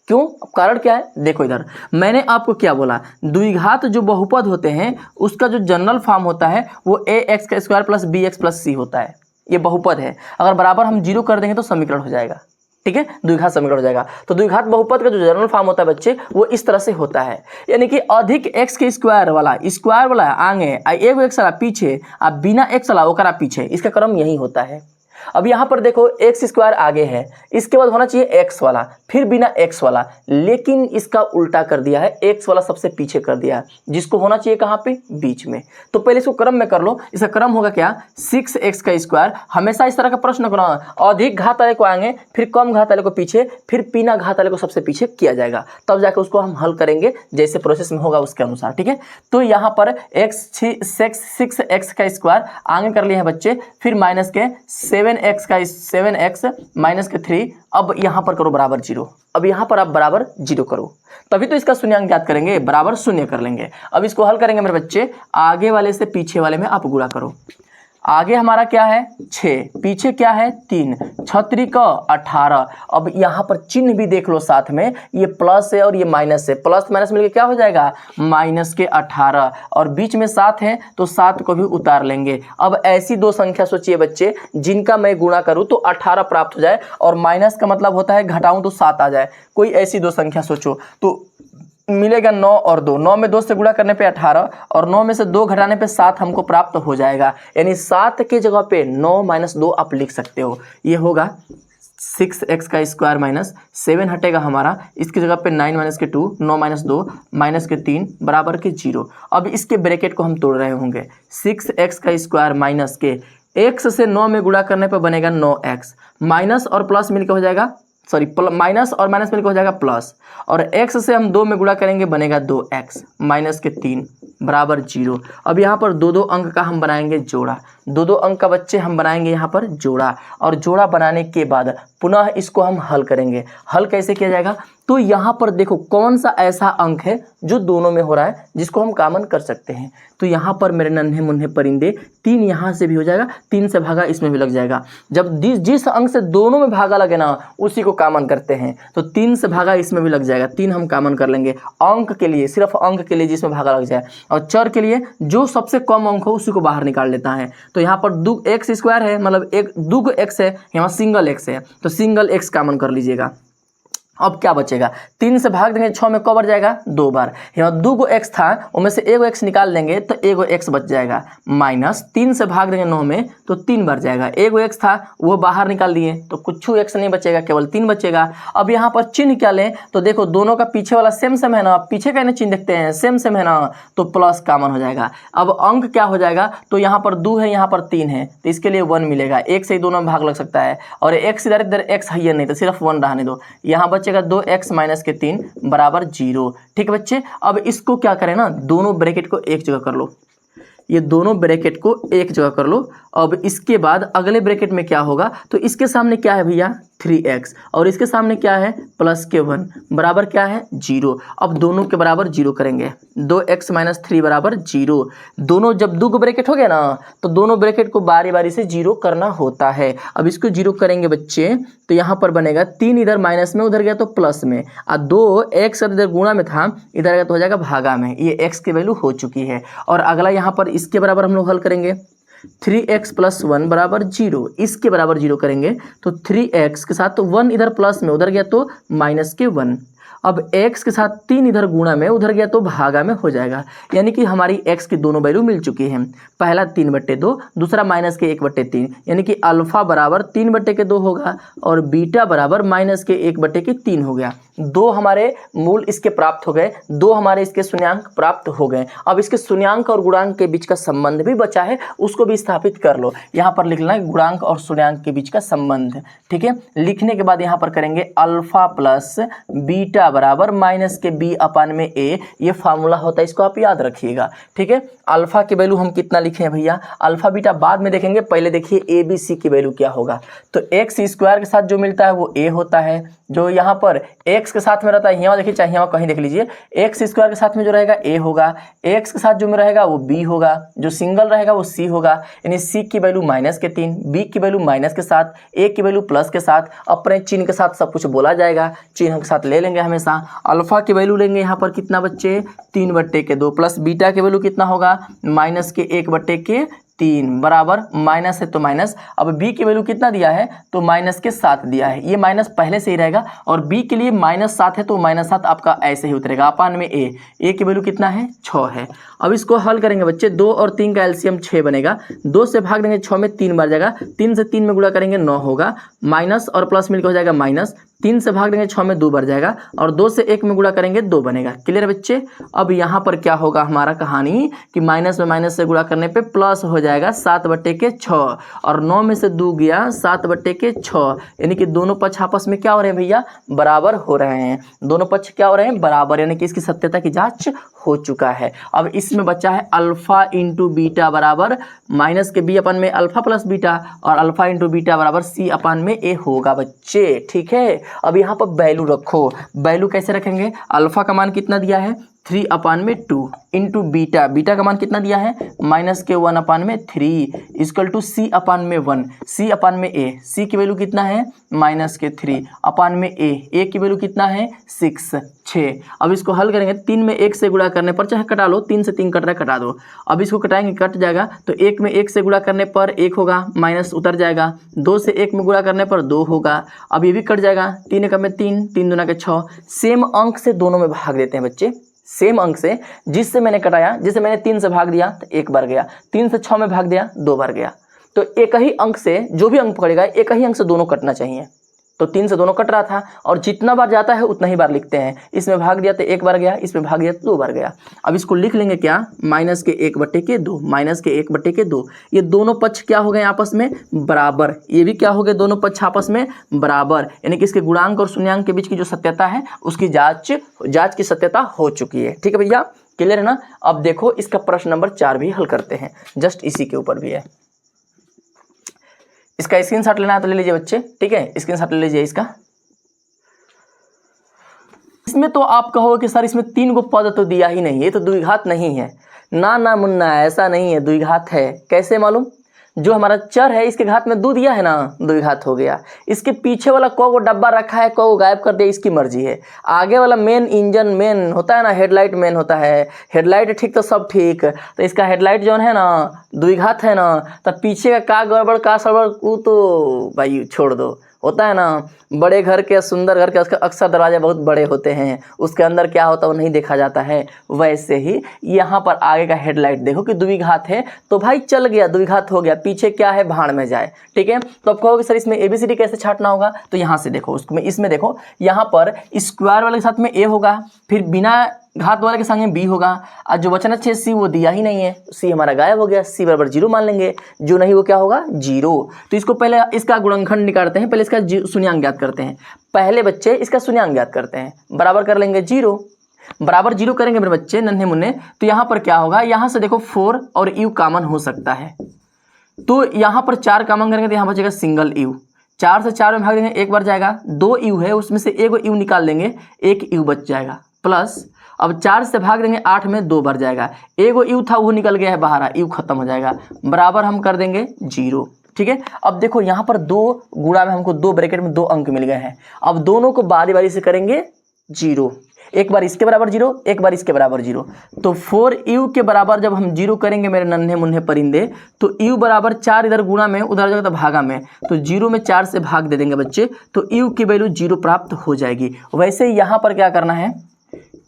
क्यों? कारण क्या है, देखो इधर मैंने आपको क्या बोला, द्विघात जो बहुपद होते हैं उसका जो जनरल फॉर्म होता है वो ax² + bx + c होता है। ये बहुपद है, अगर बराबर हम 0 कर देंगे तो समीकरण हो जाएगा। ठीक है, द्विघात समीकरण हो जाएगा। तो द्विघात बहुपद का जो जनरल फॉर्म होता है बच्चे, वो इस तरह से होता है, यानी कि अधिक x के स्क्वायर वाला आगे, एगो x वाला पीछे, आ बिना x वाला ओकरा पीछे, इसका क्रम यही होता है। अब यहाँ पर देखो x² आगे है, इसके बाद होना चाहिए x वाला, फिर बिना x वाला, लेकिन इसका उल्टा कर दिया है, x वाला सबसे पीछे कर दिया है, जिसको होना चाहिए कहाँ पे, बीच में। तो पहले इसको क्रम में कर लो, इसका क्रम होगा क्या 6x²। हमेशा इस तरह का प्रश्न करो, अधिक घात वाले को आगे, फिर कम घात वाले को पीछे, फिर बिना घात वाले को सबसे पीछे किया जाएगा, तब जाकर उसको हम हल करेंगे जैसे प्रोसेस में होगा उसके अनुसार। ठीक है, तो यहाँ पर 6x² आगे कर लिए हैं बच्चे, फिर माइनस के 7x माइनस के 3, अब यहाँ पर करो बराबर 0। अब यहाँ पर आप बराबर 0 करो, तभी तो इसका शून्यांक ज्ञात करेंगे, बराबर 0 कर लेंगे। अब इसको हल करेंगे मेरे बच्चे, आगे वाले से पीछे वाले में आप गुणा करो। आगे हमारा क्या है 6, पीछे क्या है 3, 6 का 18। अब यहाँ पर चिन्ह भी देख लो साथ में, ये प्लस है और ये माइनस है, प्लस माइनस मिलके क्या हो जाएगा माइनस के 18, और बीच में 7 है तो 7 को भी उतार लेंगे। अब ऐसी दो संख्या सोचिए बच्चे जिनका मैं गुणा करूँ तो 18 प्राप्त हो जाए, और माइनस का मतलब होता है घटाऊँ तो 7 आ जाए। कोई ऐसी दो संख्या सोचो तो मिलेगा 9 और 2, 9 में 2 से गुणा करने पे 18 और 9 में से 2 घटाने पे 7 हमको प्राप्त हो जाएगा। यानी 7 के जगह पे 9 माइनस 2 आप लिख सकते हो। ये होगा 6x का स्क्वायर माइनस 7 हटेगा हमारा, इसकी जगह पे 9 माइनस के 2, 9 माइनस 2 माइनस के 3 बराबर के 0। अब इसके ब्रैकेट को हम तोड़ रहे होंगे, 6x का स्क्वायर माइनस के x से 9 में गुणा करने पे बनेगा 9x, माइनस और प्लस मिलकर हो जाएगा, सॉरी माइनस और माइनस मिलकर हो जाएगा प्लस, और x से हम 2 में गुणा करेंगे बनेगा 2x माइनस के 3 बराबर 0। अब यहाँ पर दो दो अंक का हम बनाएंगे जोड़ा, दो दो अंक का बच्चे हम बनाएंगे यहाँ पर जोड़ा, और जोड़ा बनाने के बाद पुनः इसको हम हल करेंगे। हल कैसे किया जाएगा, तो यहाँ पर देखो कौन सा ऐसा अंक है जो दोनों में हो रहा है जिसको हम कॉमन कर सकते हैं। तो यहाँ पर मेरे नन्हे मुन्ने परिंदे 3 यहाँ से भी हो जाएगा, 3 से भागा इसमें भी लग जाएगा। जब जिस अंक से दोनों में भागा लगे ना उसी को कॉमन करते हैं, तो 3 से भागा इसमें भी लग जाएगा, 3 हम कॉमन कर लेंगे अंक के लिए, सिर्फ अंक के लिए जिसमें भागा लग जाए, और चर के लिए जो सबसे कम अंक हो उसी को बाहर निकाल लेता है। तो यहाँ पर x स्क्वायर है, मतलब एक दुग x है, यहाँ सिंगल x है, तो सिंगल x कॉमन कर लीजिएगा। अब क्या बचेगा, 3 से भाग देंगे 6 में कब बार जाएगा 2 बार, यहाँ 2 x था उनमें से 1 x निकाल देंगे तो 1 x बच जाएगा, माइनस 3 से भाग देंगे 9 में तो 3 बार जाएगा, 1 x था वो बाहर निकाल दिए तो कुछ x नहीं बचेगा, केवल 3 बचेगा। अब यहाँ पर चिन्ह क्या लें, तो देखो दोनों का पीछे वाला सेम सेम है ना, पीछे का चिन्ह देखते हैं सेम सेम है ना, तो प्लस कॉमन हो जाएगा। अब अंक क्या हो जाएगा, तो यहाँ पर 2 है यहाँ पर 3 है तो इसके लिए 1 मिलेगा, 1 से ही दोनों में भाग लग सकता है, और x इधर इधर x है नहीं तो सिर्फ 1 रहने दो, यहाँ बचेगा 2x माइनस के 3 बराबर 0। ठीक है बच्चे, अब इसको क्या करें ना, दोनों ब्रैकेट को एक जगह कर लो, ये दोनों ब्रैकेट को एक जगह कर लो। अब इसके बाद अगले ब्रैकेट में क्या होगा, तो इसके सामने क्या है भैया 3x, और इसके सामने क्या है प्लस के 1 बराबर क्या है 0। अब दोनों के बराबर 0 करेंगे, 2x माइनस 3 बराबर 0। दोनों जब दो ब्रैकेट हो गया ना तो दोनों ब्रैकेट को बारी बारी से 0 करना होता है। अब इसको 0 करेंगे बच्चे तो यहाँ पर बनेगा 3 इधर माइनस में उधर गया तो प्लस में, और 2x इधर गुणा में था इधर गया तो हो जाएगा भागा में, ये x की वैल्यू हो चुकी है। और अगला यहाँ पर इसके बराबर हम लोग हल करेंगे, 3x प्लस 1 बराबर 0, इसके बराबर 0 करेंगे तो 3x के साथ तो 1 इधर प्लस में उधर गया तो माइनस के 1, अब x के साथ 3 इधर गुणा में उधर गया तो भागा में हो जाएगा, यानी कि हमारी x की दोनों वैल्यू मिल चुकी है, पहला 3/2 दूसरा माइनस के 1/3, यानी कि अल्फा बराबर 3/2 होगा और बीटा बराबर माइनस के 1/3 हो गया। 2 हमारे मूल इसके प्राप्त हो गए, 2 हमारे इसके शून्यांक प्राप्त हो गए। अब इसके शून्यांक और गुणांक के बीच का संबंध भी बचा है, उसको भी स्थापित कर लो। यहाँ पर लिखना है गुणांक और शून्यांक के बीच का संबंध, ठीक है। लिखने के बाद यहाँ पर करेंगे अल्फा प्लस बीटा बराबर माइनस के b अपान में a, ये फार्मूला होता है, इसको आप याद रखिएगा, ठीक है। अल्फा की वैल्यू हम कितना लिखे हैं भैया, अल्फा बीटा बाद में देखेंगे, पहले देखिए ए बी सी की वैल्यू क्या होगा। तो एक्स स्क्वायर के साथ जो मिलता है वो a होता है, जो यहाँ पर x के साथ में रहता है, यहाँ देखिए चाहे यहाँ कहीं देख लीजिए, एक्स स्क्वायर के साथ में जो रहेगा a होगा, x के साथ जो में रहेगा वो b होगा, जो सिंगल रहेगा वो c होगा, यानी c की वैल्यू माइनस के 3, b की वैल्यू माइनस के साथ, a की वैल्यू प्लस के साथ, अपने चिन्ह के साथ सब कुछ बोला जाएगा, चिन्ह के साथ ले लेंगे हमेशा। अल्फा की वैल्यू लेंगे यहाँ पर कितना बच्चे 3/2 प्लस बीटा की वैल्यू कितना होगा माइनस के 1/3 बराबर माइनस है तो माइनस। अब b की वैल्यू कितना दिया है तो माइनस के 7 दिया है, ये माइनस पहले से ही रहेगा, और b के लिए -7 है तो -7 आपका ऐसे ही उतरेगा अपान में a की वैल्यू कितना है 6 है। अब इसको हल करेंगे बच्चे, 2 और 3 का एलसीएम 6 बनेगा, 2 से भाग देंगे 6 में 3 बार जाएगा, 3 से 3 में गुणा करेंगे 9 होगा, माइनस और प्लस मिलकर हो जाएगा माइनस, 3 से भाग देंगे 6 में 2 बार जाएगा, और 2 से 1 में गुणा करेंगे 2 बनेगा। क्लियर बच्चे। अब यहाँ पर क्या होगा हमारा कहानी कि माइनस में माइनस से गुणा करने पे प्लस हो जाएगा 7/6, और 9 में से 2 गया 7/6, यानी कि दोनों पक्ष आपस में क्या हो रहे हैं भैया बराबर हो रहे हैं, दोनों पक्ष क्या हो रहे हैं बराबर, यानी कि इसकी सत्यता की जांच हो चुका है। अब इसमें बचा है अल्फा इंटू बीटा बराबर माइनस के b अपान में अल्फा प्लस बीटा, और अल्फा इंटू बीटा बराबर c अपान में a होगा बच्चे, ठीक है। अब यहाँ पर वैल्यू रखो, वैल्यू कैसे रखेंगे, अल्फा का मान कितना दिया है 3/2 इंटू बीटा, बीटा का मान कितना दिया है -1/3 equal to C/1, C/A, C की वैल्यू कितना है -3/A, A की वैल्यू कितना है 6। अब इसको हल करेंगे, 3 में 1 से गुणा करने पर, चाहे कटा लो, 3 से 3 कट रहा है कटा दो। अब इसको कटाएंगे, कट जाएगा, तो 1 में 1 से गुणा करने पर 1 होगा, माइनस उतर जाएगा, 2 से 1 में गुणा करने पर 2 होगा। अब ये भी कट जाएगा, 3 एकम में 3, 3 दूना के 6। सेम अंक से दोनों में भाग देते हैं बच्चे, सेम अंक से, जिससे मैंने कटाया, जैसे मैंने 3 से भाग दिया तो 1 बार गया, 3 से 6 में भाग दिया 2 बार गया। तो एक ही अंक से, जो भी अंक पकड़ेगा एक ही अंक से दोनों कटना चाहिए। तो 3 से दोनों कट रहा था, और जितना बार जाता है उतना ही बार लिखते हैं। इसमें भाग दिया तो 1 बार गया, इसमें भाग दिया तो 2 बार गया। अब इसको लिख लेंगे क्या, -1/2, -1/2। ये दोनों पक्ष क्या हो गए आपस में बराबर, ये भी क्या हो गए दोनों पक्ष आपस में बराबर, यानी कि इसके गुणांक और शून्यांक के बीच की जो सत्यता है उसकी जांच की सत्यता हो चुकी है। ठीक है भैया, क्लियर है ना। अब देखो इसका प्रश्न नंबर 4 भी हल करते हैं, जस्ट इसी के ऊपर भी है। इसका स्क्रीनशॉट लेना है तो ले लीजिए बच्चे, ठीक है, स्क्रीनशॉट ले लीजिए इसका। इसमें तो आप कहोगे कि सर इसमें 3 गो पद तो दिया ही नहीं, ये तो द्विघात नहीं है। ना मुन्ना, ऐसा नहीं है, द्विघात है। कैसे मालूम, जो हमारा चर है इसके घात में 2 दिया है ना, द्विघात हो गया। इसके पीछे वाला को डब्बा रखा है, को गायब कर दिया, इसकी मर्जी है। आगे वाला मेन इंजन, मेन होता है ना, हेडलाइट मेन होता है, हेडलाइट ठीक तो सब ठीक, तो इसका हेडलाइट जो है ना द्विघात है ना, तो पीछे का गड़बड़ का सड़बड़ वो तो भाई छोड़ दो। होता है ना, बड़े घर के, सुंदर घर के अक्सर दरवाजे बहुत बड़े होते हैं, उसके अंदर क्या होता है वो नहीं देखा जाता है। वैसे ही यहाँ पर आगे का हेडलाइट देखो कि द्विघात है, तो भाई चल गया, द्विघात हो गया, पीछे क्या है भाड़ में जाए। ठीक है, तो आप कहोगे सर इसमें ABCD कैसे छाटना होगा, तो यहाँ से देखो, उसमें इसमें देखो, यहाँ पर स्क्वायर वाले के साथ में A होगा, फिर बिना घात वाले के संग में B होगा, और जो बचना चाहिए C वो दिया ही नहीं है, C हमारा गायब हो गया, C बराबर 0 मान लेंगे, जो नहीं वो क्या होगा 0। तो इसको पहले इसका गुणनखंड निकालते हैं, पहले इसका शून्यांक ज्ञात करते हैं। पहले बच्चे इसका शून्यांक ज्ञात करते हैं, बराबर कर लेंगे 0, बराबर 0 करेंगे मेरे बच्चे नन्हे मुन्ने, तो यहाँ पर क्या होगा, यहाँ से देखो 4 और U कॉमन हो सकता है, तो यहाँ पर 4 कॉमन करेंगे तो यहाँ बचेगा सिंगल U। 4 से 4 में भाग देंगे, 1 बार जाएगा, 2 U है उसमें से 1 U निकाल देंगे, 1 U बच जाएगा, प्लस अब 4 से भाग देंगे, 8 में 2 बार जाएगा, 1 U था वो निकल गया है बाहर, U खत्म हो जाएगा, बराबर हम कर देंगे 0। ठीक है, अब देखो यहाँ पर 2 गुणा में हमको 2 ब्रैकेट में 2 अंक मिल गए हैं। अब दोनों को बारी बारी से करेंगे 0, एक बार इसके बराबर 0, एक बार इसके बराबर 0। तो 4U के बराबर जब हम 0 करेंगे मेरे नन्हे मुन्ने परिंदे, तो U बराबर 4 इधर गुणा में, उधर जाएगा तो भागा में, तो 0 में 4 से भाग दे देंगे बच्चे, तो U की वैल्यू 0 प्राप्त हो जाएगी। वैसे यहाँ पर क्या करना है,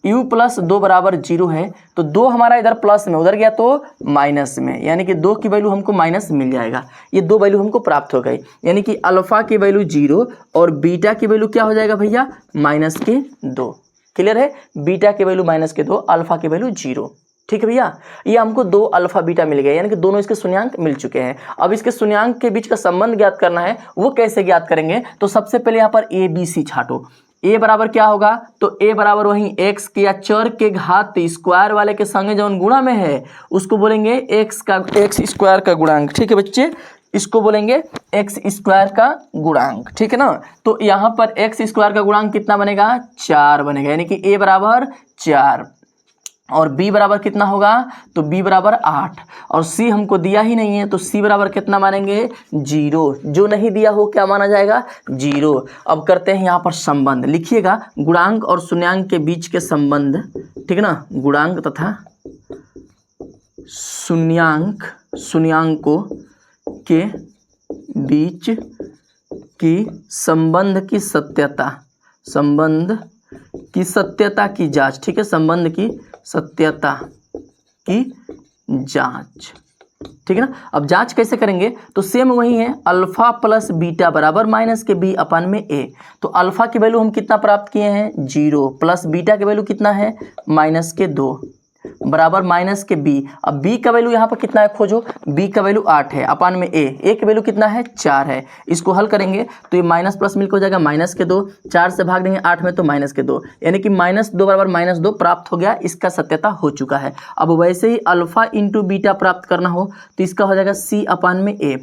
U + 2 बराबर 0 है, तो 2 हमारा इधर प्लस में, उधर गया तो माइनस में, यानी कि 2 की वैल्यू हमको माइनस मिल जाएगा। ये 2 वैल्यू हमको प्राप्त हो गई, यानी कि अल्फा की वैल्यू 0 और बीटा की वैल्यू क्या हो जाएगा भैया -2। क्लियर है, बीटा की वैल्यू -2, अल्फा की वैल्यू 0। ठीक है भैया, ये हमको 2 अल्फा बीटा मिल गया, यानी कि दोनों इसके शून्यांक मिल चुके हैं। अब इसके शून्यांक के बीच का संबंध ज्ञात करना है, वो कैसे ज्ञात करेंगे, तो सबसे पहले यहाँ पर ABC छाटो। A बराबर क्या होगा, तो A बराबर वही x के या चर के घात स्क्वायर वाले के संगे जो गुणा में है उसको बोलेंगे x स्क्वायर का गुणांक। ठीक है बच्चे, इसको बोलेंगे x स्क्वायर का गुणांक। ठीक है ना, तो यहाँ पर x स्क्वायर का गुणांक कितना बनेगा, 4 बनेगा, यानी कि A बराबर 4 और B बराबर कितना होगा, तो B बराबर 8 और C हमको दिया ही नहीं है, तो C बराबर कितना मानेंगे 0, जो नहीं दिया हो क्या माना जाएगा 0। अब करते हैं यहाँ पर संबंध, लिखिएगा गुणांक और शून्यांक के बीच के संबंध। ठीक है ना, गुणांक तथा शून्यांकों के बीच की संबंध की सत्यता की जांच। ठीक है, संबंध की सत्यता की जांच। ठीक है ना, अब जांच कैसे करेंगे, तो सेम वही है, अल्फा + बीटा बराबर -kb/a। तो अल्फा की वैल्यू हम कितना प्राप्त किए हैं 0, प्लस बीटा की वैल्यू कितना है -2 बराबर -b। अब b का वैल्यू यहाँ पर कितना है खोजो, b का वैल्यू 8 है, अपान में a की वैल्यू कितना है 4 है। इसको हल करेंगे तो ये माइनस प्लस मिलकर हो जाएगा -2, 4 से भाग देंगे 8 में तो -2, यानी कि -2 बराबर -2 प्राप्त हो गया, इसका सत्यता हो चुका है। अब वैसे ही अल्फा इंटू बीटा प्राप्त करना हो तो इसका हो जाएगा c/a।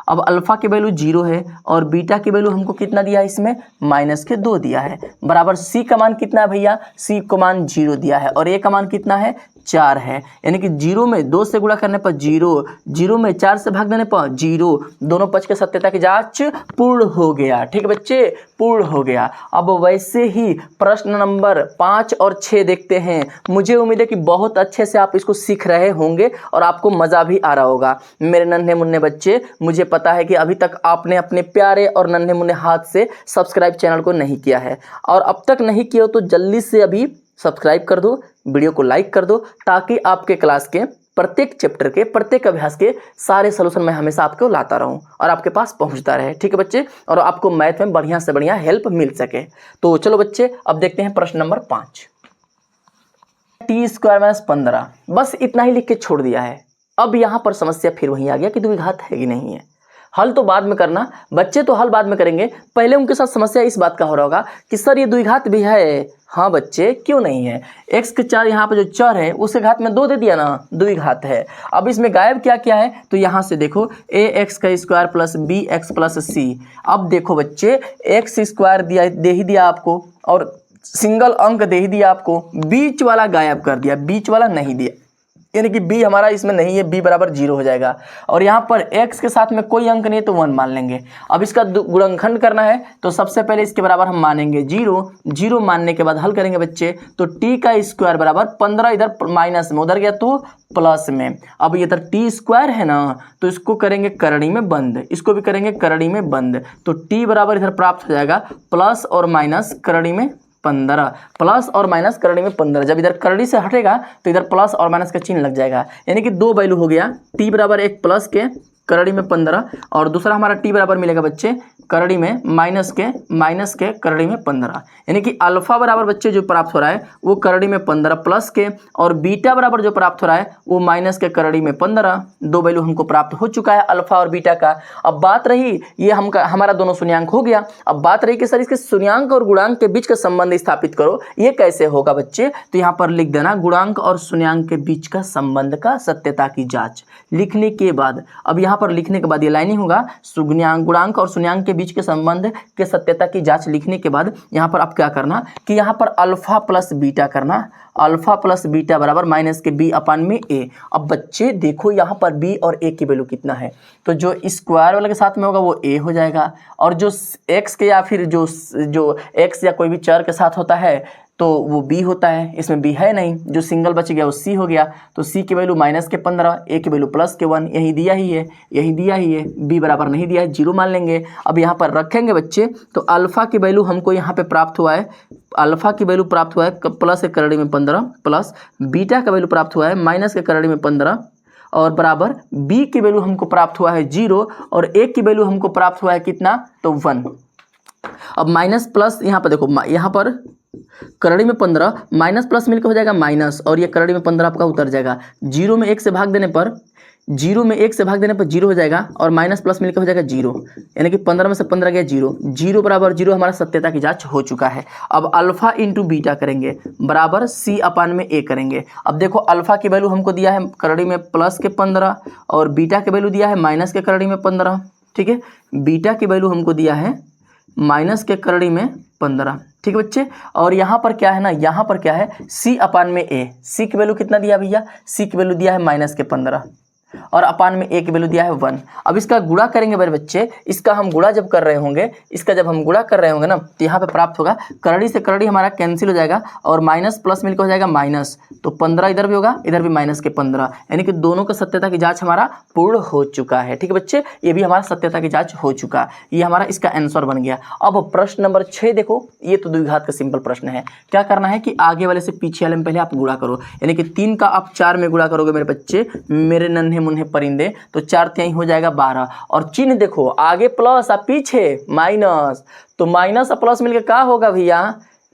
अब अल्फ़ा की वैल्यू 0 है और बीटा की वैल्यू हमको कितना दिया है, इसमें -2 दिया है, बराबर सी का मान कितना है भैया, सी का मान 0 दिया है और ए का मान कितना है, 4 है। यानी कि 0 में 2 से गुणा करने पर 0, 0 में 4 से भाग देने पर 0, दोनों पक्ष के सत्यता की जांच पूर्ण हो गया। ठीक है बच्चे, पूर्ण हो गया। अब वैसे ही प्रश्न नंबर 5 और 6 देखते हैं। मुझे उम्मीद है कि बहुत अच्छे से आप इसको सीख रहे होंगे और आपको मज़ा भी आ रहा होगा। मेरे नन्हे मुन्ने बच्चे, मुझे पता है कि अभी तक आपने अपने प्यारे और नन्हे मुन्ने हाथ से सब्सक्राइब चैनल को नहीं किया है और अब तक नहीं किया हो तो जल्दी से अभी सब्सक्राइब कर दो, वीडियो को लाइक कर दो, ताकि आपके क्लास के प्रत्येक चैप्टर के प्रत्येक अभ्यास के सारे सलूशन मैं हमेशा आपको लाता रहूं और आपके पास पहुंचता रहे। ठीक है बच्चे, और आपको मैथ में बढ़िया से बढ़िया हेल्प मिल सके। तो चलो बच्चे, अब देखते हैं प्रश्न नंबर 5। t² - 15, बस इतना ही लिख के छोड़ दिया है। अब यहाँ पर समस्या फिर वहीं आ गया कि द्विघात है कि नहीं है। हल तो बाद में करना बच्चे, तो हल बाद में करेंगे, पहले उनके साथ समस्या इस बात का हो रहा होगा कि सर ये द्विघात भी है। हाँ बच्चे, क्यों नहीं है, x के 4 यहाँ पर जो चर है उसके घात में 2 दे दिया ना, द्विघात है। अब इसमें गायब क्या क्या है, तो यहाँ से देखो ax² + bx + c। अब देखो बच्चे, x² दिया, दे ही दिया आपको और सिंगल अंक दे ही दिया आपको, बीच वाला गायब कर दिया, बीच वाला नहीं दिया, यानी कि b हमारा इसमें नहीं है, b बराबर 0 हो जाएगा। और यहाँ पर x के साथ में कोई अंक नहीं है तो 1 मान लेंगे। अब इसका गुणनखंड करना है तो सबसे पहले इसके बराबर हम मानेंगे 0, 0 मानने के बाद हल करेंगे बच्चे, तो t² बराबर 15, इधर माइनस में, उधर गया तो प्लस में। अब इधर t² है ना, तो इसको करेंगे करड़ी में बंद, इसको भी करेंगे करड़ी में बंद, तो t बराबर इधर प्राप्त हो जाएगा प्लस और माइनस करड़ी में 15, प्लस और माइनस करड़ी में 15। जब इधर करड़ी से हटेगा तो इधर प्लस और माइनस का चिन्ह लग जाएगा, यानी कि 2 वैल्यू हो गया, t बराबर एक प्लस के करड़ी में 15 और दूसरा हमारा t बराबर मिलेगा बच्चे करड़ी में माइनस के करड़ी में 15। यानी कि अल्फा बराबर बच्चे जो प्राप्त हो रहा है वो करड़ी में 15 प्लस के, और बीटा बराबर जो प्राप्त हो रहा है वो माइनस के करड़ी में 15। 2 वैल्यू हमको प्राप्त हो चुका है अल्फा और बीटा का। अब बात रही, ये हमारा दोनों शून्यांक हो गया। अब बात रही कि सर इसके शून्यांक और गुणांक के बीच का संबंध स्थापित करो, ये कैसे होगा बच्चे, तो यहाँ पर लिख देना गुणांक और शून्यांक के बीच का संबंध का सत्यता की जाँच। लिखने के बाद, अब यहाँ पर लिखने के बाद ये लाइनिंग होगा, गुणांक और शून्यांक के बीच के संबंध के सत्यता की जांच लिखने के बाद यहाँ पर आप क्या करना कि यहाँ पर अल्फा प्लस बीटा करना, अल्फा प्लस बीटा बराबर माइनस के b/a। अब बच्चे देखो यहाँ पर b और a की वैल्यू कितना है, तो जो स्क्वायर वाले के साथ में होगा वो a हो जाएगा, और जो x के या फिर जो x या कोई भी चर के साथ होता है तो वो b होता है। इसमें b है नहीं, जो सिंगल बच गया वो c हो गया, तो c की वैल्यू माइनस के 15, a की वैल्यू प्लस के 1, यही दिया ही है, b बराबर नहीं दिया है, 0 मान लेंगे। अब यहाँ पर रखेंगे बच्चे, तो अल्फा की वैल्यू हमको यहाँ पे प्राप्त हुआ है, अल्फा की वैल्यू प्राप्त हुआ है प्लस के करड़ी में 15 प्लस बीटा का वैल्यू प्राप्त हुआ है माइनस के करड़ी में 15 और बराबर b की वैल्यू हमको प्राप्त हुआ है 0 और a की वैल्यू हमको प्राप्त हुआ है कितना, तो 1। अब माइनस प्लस यहाँ पर देखो, यहाँ पर करड़ी में 15 माइनस प्लस मिलकर हो जाएगा माइनस, और ये करड़ी में 15 आपका उतर जाएगा। 0 में 1 से भाग देने पर 0 हो जाएगा और माइनस प्लस मिलकर हो जाएगा 0, यानी कि 15 में से 15 गया 0, 0 बराबर 0 हमारा सत्यता की जांच हो चुका है। अब अल्फा इंटू बीटा करेंगे बराबर c/a करेंगे। अब देखो अल्फा की वैल्यू हमको दिया है करड़ी में प्लस के 15 और बीटा की वैल्यू दिया है माइनस के करड़ी में 15। ठीक है, बीटा की वैल्यू हमको दिया है माइनस के करड़ी में 15। ठीक है बच्चे, और यहाँ पर क्या है ना, यहाँ पर क्या है c/a, c की वैल्यू कितना दिया भैया, c की वैल्यू दिया है माइनस के 15 और अपान में a की वैल्यू दिया है 1। अब इसका गुणा करेंगे मेरे बच्चे, इसका हम गुणा जब कर रहे होंगे, इसका जब हम गुणा कर रहे होंगे ना, तो यहाँ पे प्राप्त होगा करड़ी से करड़ी हमारा कैंसिल हो जाएगा और माइनस प्लस मिलकर हो जाएगा माइनस, तो 15 इधर भी होगा, इधर भी माइनस के 15, यानी कि दोनों का सत्यता की जांच हमारा पूर्ण हो चुका है। ठीक है बच्चे, ये भी हमारा सत्यता की जांच हो चुका, ये हमारा इसका आंसर बन गया। अब प्रश्न नंबर 6 देखो, ये तो द्विघात का सिंपल प्रश्न है। क्या करना है कि आगे वाले से पीछे वाले में पहले आप गुणा करो, यानी कि 3 का आप 4 में गुणा करोगे मेरे बच्चे, मेरे नन्हे मुन्हे परिंदे, तो 4 3 हो जाएगा 12, और चिन्ह देखो आगे प्लस और पीछे माइनस, तो माइनस और प्लस मिलके क्या होगा भैया,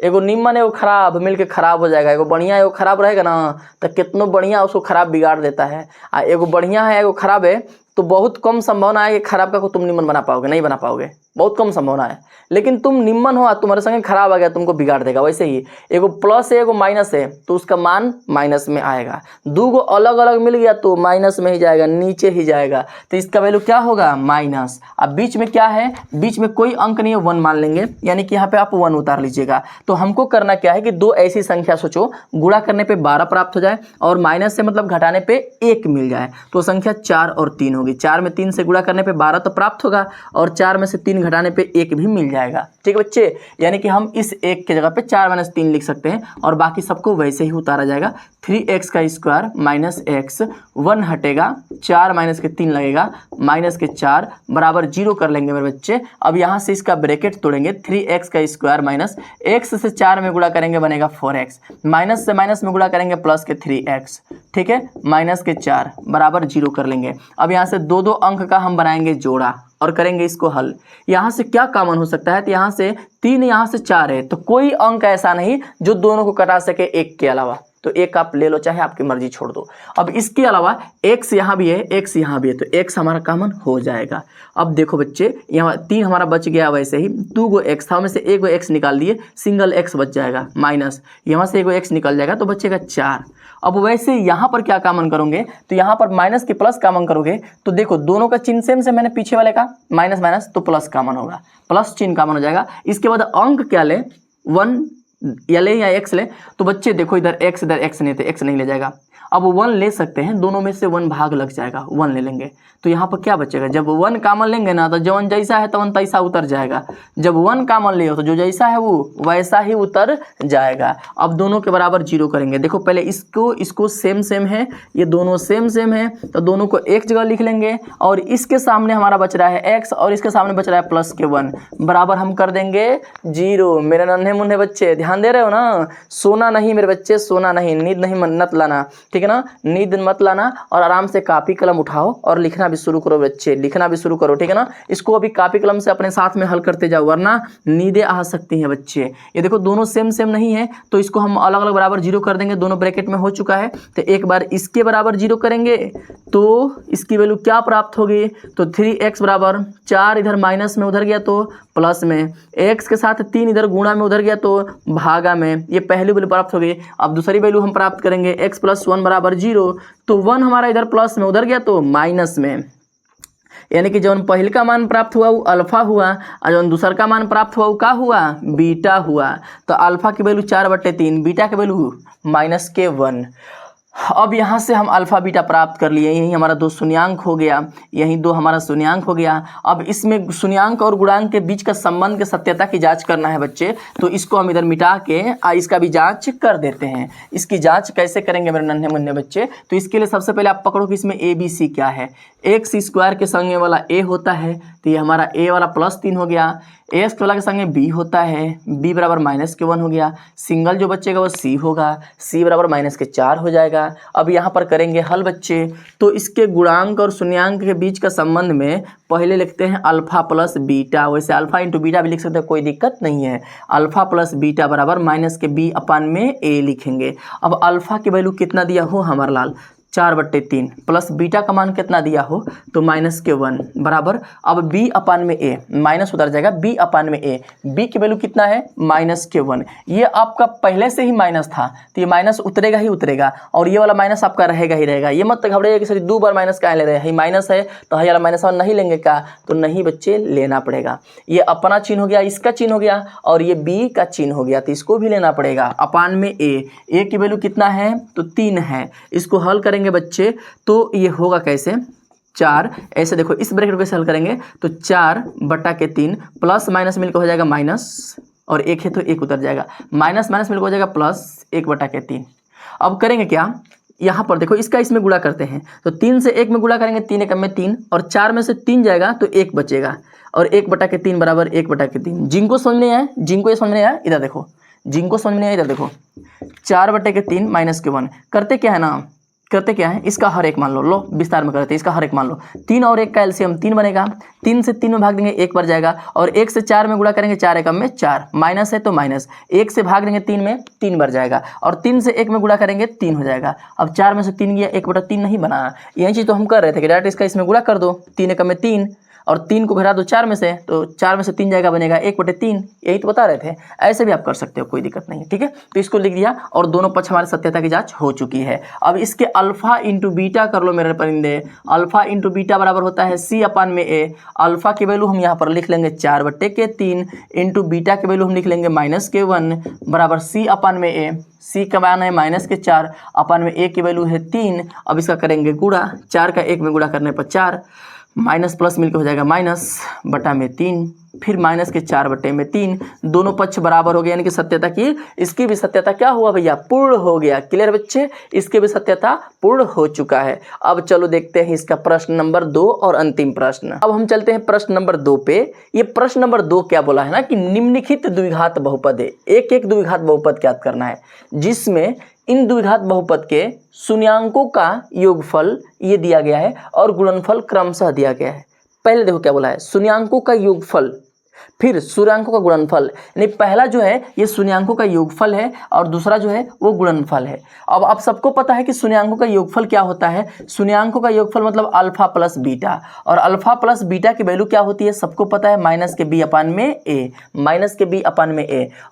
एगो निम्न एगो खराब मिलके खराब हो जाएगा। एगो बढ़िया एगो खराब रहेगा ना, तो कितनो बढ़िया उसको खराब बिगाड़ देता है, आ एगो बढ़िया है एगो खराब है तो बहुत कम संभावना है कि खराब का को तुम निम्न बना पाओगे, नहीं बना पाओगे, बहुत कम संभावना है। लेकिन तुम निम्न हो, तुम्हारे संगे खराब आ गया, तुमको बिगाड़ देगा। वैसे ही एगो प्लस है एगो माइनस है तो उसका मान माइनस में आएगा। दो गो अलग अलग मिल गया तो माइनस में ही जाएगा, नीचे ही जाएगा, तो इसका वैल्यू क्या होगा माइनस। अब बीच में क्या है, बीच में कोई अंक नहीं है, 1 मान लेंगे, यानी कि यहाँ पे आप 1 उतार लीजिएगा। तो हमको करना क्या है कि दो ऐसी संख्या सोचो, गुणा करने पे 12 प्राप्त हो जाए और माइनस से मतलब घटाने पे 1 मिल जाए, तो संख्या 4 और 3 होगी। 4 में 3 से गुणा करने पे 12 तो प्राप्त होगा और 4 में से 3 घटाने पे 1 भी मिल जाएगा। ठीक है बच्चे, यानी कि हम इस 1 की जगह पे 4 - 3 लिख सकते हैं और बाकी सबको वैसे ही उतारा जाएगा। 3x का स्क्वायर माइनस एक्स, 1 हटेगा, 4 माइनस के 3 लगेगा, माइनस के 4 बराबर 0 कर लेंगे मेरे बच्चे। अब यहाँ से इसका ब्रैकेट तोड़ेंगे, 3x का स्क्वायर माइनस x से 4 में गुणा करेंगे बनेगा 4x, माइनस से माइनस में गुणा करेंगे प्लस के 3x, ठीक है, माइनस के 4 बराबर 0 कर लेंगे। अब यहाँ से दो दो अंक का हम बनाएंगे जोड़ा और करेंगे इसको हल। यहाँ से क्या कॉमन हो सकता है, तो यहाँ से 3, यहाँ से 4 है, तो कोई अंक ऐसा नहीं जो दोनों को कटा सके एक के अलावा, तो एक आप ले लो, चाहे आपकी मर्जी छोड़ दो। अब इसके अलावा x यहाँ भी है, x यहाँ भी है, तो x हमारा कॉमन हो जाएगा। अब देखो बच्चे, यहाँ 3 हमारा बच गया, वैसे ही 2 गो x था, में से 1 गो x निकाल दिए, सिंगल x बच जाएगा, माइनस यहाँ से 1 गो x निकल जाएगा तो बचेगा 4। अब वैसे यहाँ पर क्या कॉमन करोगे, तो यहाँ पर माइनस के प्लस कॉमन करोगे, तो देखो दोनों का चिन्ह सेम से, मैंने पीछे वाले का माइनस माइनस तो प्लस कॉमन होगा, प्लस चिन्ह कॉमन हो जाएगा। इसके बाद अंक क्या ले, 1 या ले या x ले, तो बच्चे देखो इधर x नहीं, तो x नहीं ले जाएगा। अब 1 ले सकते हैं, दोनों में से 1 भाग लग जाएगा, 1 ले लेंगे, तो यहाँ पर क्या बचेगा, जब 1 कॉमन लेंगे ना तो जवन जैसा है तवन तैसा उतर जाएगा। जब 1 कॉमन ले हो तो जो जैसा है वो वैसा ही उतर जाएगा। अब दोनों के बराबर 0 करेंगे, देखो पहले इसको सेम सेम है, ये दोनों सेम सेम है, तो दोनों को एक जगह लिख लेंगे और इसके सामने हमारा बच रहा है x और इसके सामने बच रहा है प्लस के 1, बराबर हम कर देंगे 0। मेरे नन्हे मुन्ने बच्चे ध्यान दे रहे हो ना, सोना नहीं मेरे बच्चे, सोना नहीं, नींद नहीं मत लाना, ठीक है ना, नींद मत लाना, और आराम से कापी कलम उठाओ और लिखना भी शुरू करो बच्चे, लिखना भी शुरू करो, ठीक है ना। इसको अभी कापी कलम से अपने साथ में हल करते जाओ, वरना नींदें आ सकती हैं बच्चे। ये देखो दोनों सेम सेम नहीं है, तो इसको हम अलग अलग बराबर 0 कर देंगे, दोनों ब्रैकेट में हो चुका है, तो एक बार इसके बराबर 0 करेंगे तो इसकी वैल्यू क्या प्राप्त होगी, तो 3x बराबर 4 इधर माइनस में उधर गया तो प्लस में, x के साथ 3 इधर गुणा में उधर गया तो भागा में, ये पहली वैल्यू प्राप्त हो गई। अब दूसरी वैल्यू हम प्राप्त करेंगे x + 1 बराबर 0, तो 1 हमारा इधर प्लस में उधर गया तो माइनस में, यानी कि जौन पहले का मान प्राप्त हुआ वो अल्फा हुआ और जौन दूसर का मान प्राप्त हुआ वो क्या हुआ, बीटा हुआ। तो अल्फा की वैल्यू 4/3, बीटा की वैल्यू -1। अब यहाँ से हम अल्फा बीटा प्राप्त कर लिए, यही हमारा 2 शून्यांक हो गया, यही 2 हमारा शून्यांक हो गया। अब इसमें शून्यांक और गुणांक के बीच का संबंध के सत्यता की जांच करना है बच्चे, तो इसको हम इधर मिटा के इसका भी जांच कर देते हैं। इसकी जांच कैसे करेंगे मेरे नन्हे मुन्ने बच्चे, तो इसके लिए सबसे पहले आप पकड़ो कि इसमें ABC क्या है। एक्स स्क्वायर के संगे वाला a होता है, तो ये हमारा a वाला +3 हो गया। एक्स वाला के संगे b होता है, b बराबर -1 हो गया। सिंगल जो बचेगा वो c होगा, c बराबर -4 हो जाएगा। अब यहाँ पर करेंगे हल बच्चे, तो इसके गुणांक और शून्यांक के बीच का संबंध में पहले लिखते हैं अल्फा प्लस बीटा, वैसे अल्फा इंटू बीटा भी लिख सकते हैं, कोई दिक्कत नहीं है। अल्फा प्लस बीटा बराबर -b/a लिखेंगे। अब अल्फा की वैल्यू कितना दिया हो हमारा लाल, 4/3 प्लस बीटा का मान कितना दिया हो तो -1 बराबर, अब b/a माइनस उतर जाएगा, b/a, b की वैल्यू कितना है -1। ये आपका पहले से ही माइनस था तो ये माइनस उतरेगा ही उतरेगा, और ये वाला माइनस आपका रहेगा ही रहेगा। ये मत घबराइए कि सर 2 बार माइनस का ले रहे हैं, माइनस है तो ये वाला -1 नहीं लेंगे क्या, तो नहीं बच्चे लेना पड़ेगा। ये अपना चिन्ह हो गया, इसका चिन्ह हो गया, और ये b का चिन्ह हो गया, तो इसको भी लेना पड़ेगा। अपान में a की वैल्यू कितना है तो 3 है। इसको हल करेंगे बच्चे तो ये होगा कैसे, 4 ऐसे देखो, इस ब्रैकेट को हल करेंगे तो 4/3 प्लस माइनस मिलकर हो जाएगा माइनस, और 1 है तो 1 उतर जाएगा, माइनस माइनस मिलकर हो जाएगा +1/3। अब करेंगे क्या, यहाँ पर देखो इसका इसमें गुणा करते हैं, तो 3 से 1 में गुणा करेंगे, 3 1 में 3, और 4 में से 3 जाएगा तो 1 बचेगा, और 1/3 बराबर 1/3। जिनको समझ नहीं आया, जिनको ये समझ नहीं आया इधर देखो, जिनको समझ नहीं आया इधर देखो, 4/3 -1 करते क्या है ना, करते क्या है, इसका हर एक मान लो, लो विस्तार में करते हैं, इसका हर एक मान लो। 3 और 1 का एलसीएम 3 बनेगा, 3 से 3 में भाग देंगे 1 बढ़ जाएगा, और 1 से 4 में गुणा करेंगे 4 एकम में 4, माइनस है तो माइनस, 1 से भाग देंगे 3 में 3 बढ़ जाएगा, और 3 से 1 में गुणा करेंगे 3 हो जाएगा। अब 4 में से 3 गया, 1/3 नहीं बना। यही चीज़ तो हम कर रहे थे कि डायरेक्ट इसका इसमें गुणा कर दो, 3 एकम में 3, और 3 को घटा दो 4 में से, तो 4 में से 3 जाएगा, बनेगा 1/3। यही तो बता रहे थे। ऐसे भी आप कर सकते हो, कोई दिक्कत नहीं है, ठीक है। तो इसको लिख दिया और दोनों पक्ष हमारे सत्यता की जांच हो चुकी है। अब इसके अल्फा इंटू बीटा कर लो मेरे परिंदे। अल्फा इंटू बीटा बराबर होता है C/A। अल्फा की वैल्यू हम यहाँ पर लिख लेंगे 4/3 इंटू बीटा की वैल्यू हम लिख लेंगे -1 बराबर C/A। C का मान है -4 अपन में A की वैल्यू है 3। अब इसका करेंगे गुणा, 4 का 1 में गुणा करने पर 4, माइनस प्लस मिलकर हो जाएगा -/3, फिर -4/3। दोनों पक्ष बराबर हो गए, यानी कि सत्यता की, इसकी भी सत्यता क्या हुआ भैया, पूर्ण हो गया। क्लियर बच्चे, इसके भी सत्यता पूर्ण हो चुका है। अब चलो देखते हैं इसका प्रश्न नंबर 2 और अंतिम प्रश्न। अब हम चलते हैं प्रश्न नंबर 2 पे। ये प्रश्न नंबर 2 क्या बोला है ना कि निम्नलिखित द्विघात बहुपद है, एक द्विघात बहुपद ज्ञात करना है, जिसमें इन द्विघात बहुपद के शून्यांकों का योगफल ये दिया गया है और गुणनफल क्रमशः दिया गया है। पहले देखो क्या बोला है, शून्यांकों का योगफल, फिर शून्यांकों का गुणनफल। यानी पहला जो है ये शून्यांकों का योगफल है और दूसरा जो है वो गुणनफल है। अब आप सबको पता है कि शून्यांकों का योगफल क्या होता है। शून्यांकों का योगफल मतलब अल्फा प्लस बीटा, और अल्फा प्लस बीटा की वैल्यू क्या होती है सबको पता है, -B/A।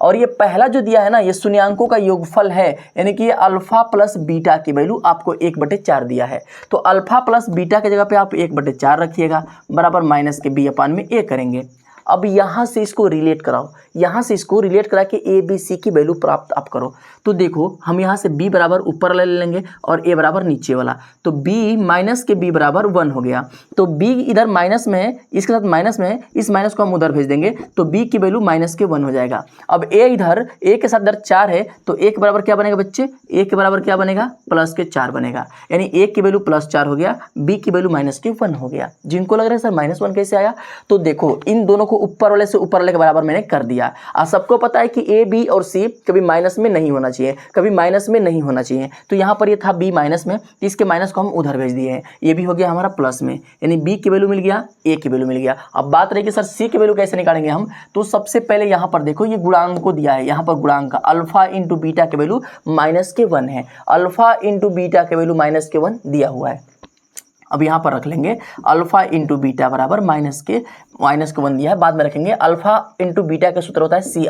और ये पहला जो दिया है ना, ये शून्यांकों का योगफल है, यानी कि ये अल्फा प्लस बीटा की वैल्यू आपको 1/4 दिया है। तो अल्फा प्लस बीटा की जगह पे आप 1/4 रखिएगा, बराबर -B/A करेंगे। अब यहाँ से इसको रिलेट कराओ, यहाँ से इसको रिलेट करा के ए बी सी की वैल्यू प्राप्त आप करो। तो देखो हम यहाँ से b बराबर ऊपर ले लेंगे और a बराबर नीचे वाला, तो b माइनस के b बराबर 1 हो गया। तो b इधर माइनस में है, इसके साथ माइनस में है, इस माइनस को हम उधर भेज देंगे, तो b की वैल्यू -1 हो जाएगा। अब a इधर a के साथ इधर 4 है, तो a के बराबर क्या बनेगा बच्चे, a के बराबर क्या बनेगा, +4 बनेगा। यानी a की वैल्यू +4 हो गया, b की वैल्यू -1 हो गया। जिनको लग रहा है सर -1 कैसे आया, तो देखो इन दोनों को ऊपर वाले से ऊपर वाले के बराबर मैंने कर दिया। आप सबको पता है कि ए बी और सी कभी माइनस में नहीं होना चाहिए, कभी माइनस में नहीं होना चाहिए। तो यहाँ पर ये था बी माइनस में, इसके माइनस को हम उधर भेज दिए हैं, ये भी हो गया हमारा प्लस में, यानी बी की वैल्यू मिल गया, ए की वैल्यू मिल गया। अब बात रही कि सर सी की वैल्यू कैसे निकालेंगे हम, तो सबसे पहले यहाँ पर देखो ये गुणांक को दिया है, यहाँ पर गुणांक अल्फा इंटू बीटा की वैल्यू -1 है, अल्फा इंटू बीटा की वैल्यू -1 दिया हुआ है। अब यहाँ पर रख लेंगे अल्फा इंटू बीटा बराबर -1 दिया है, बाद में रखेंगे। अल्फा इंटू बीटा का सूत्र होता है C/A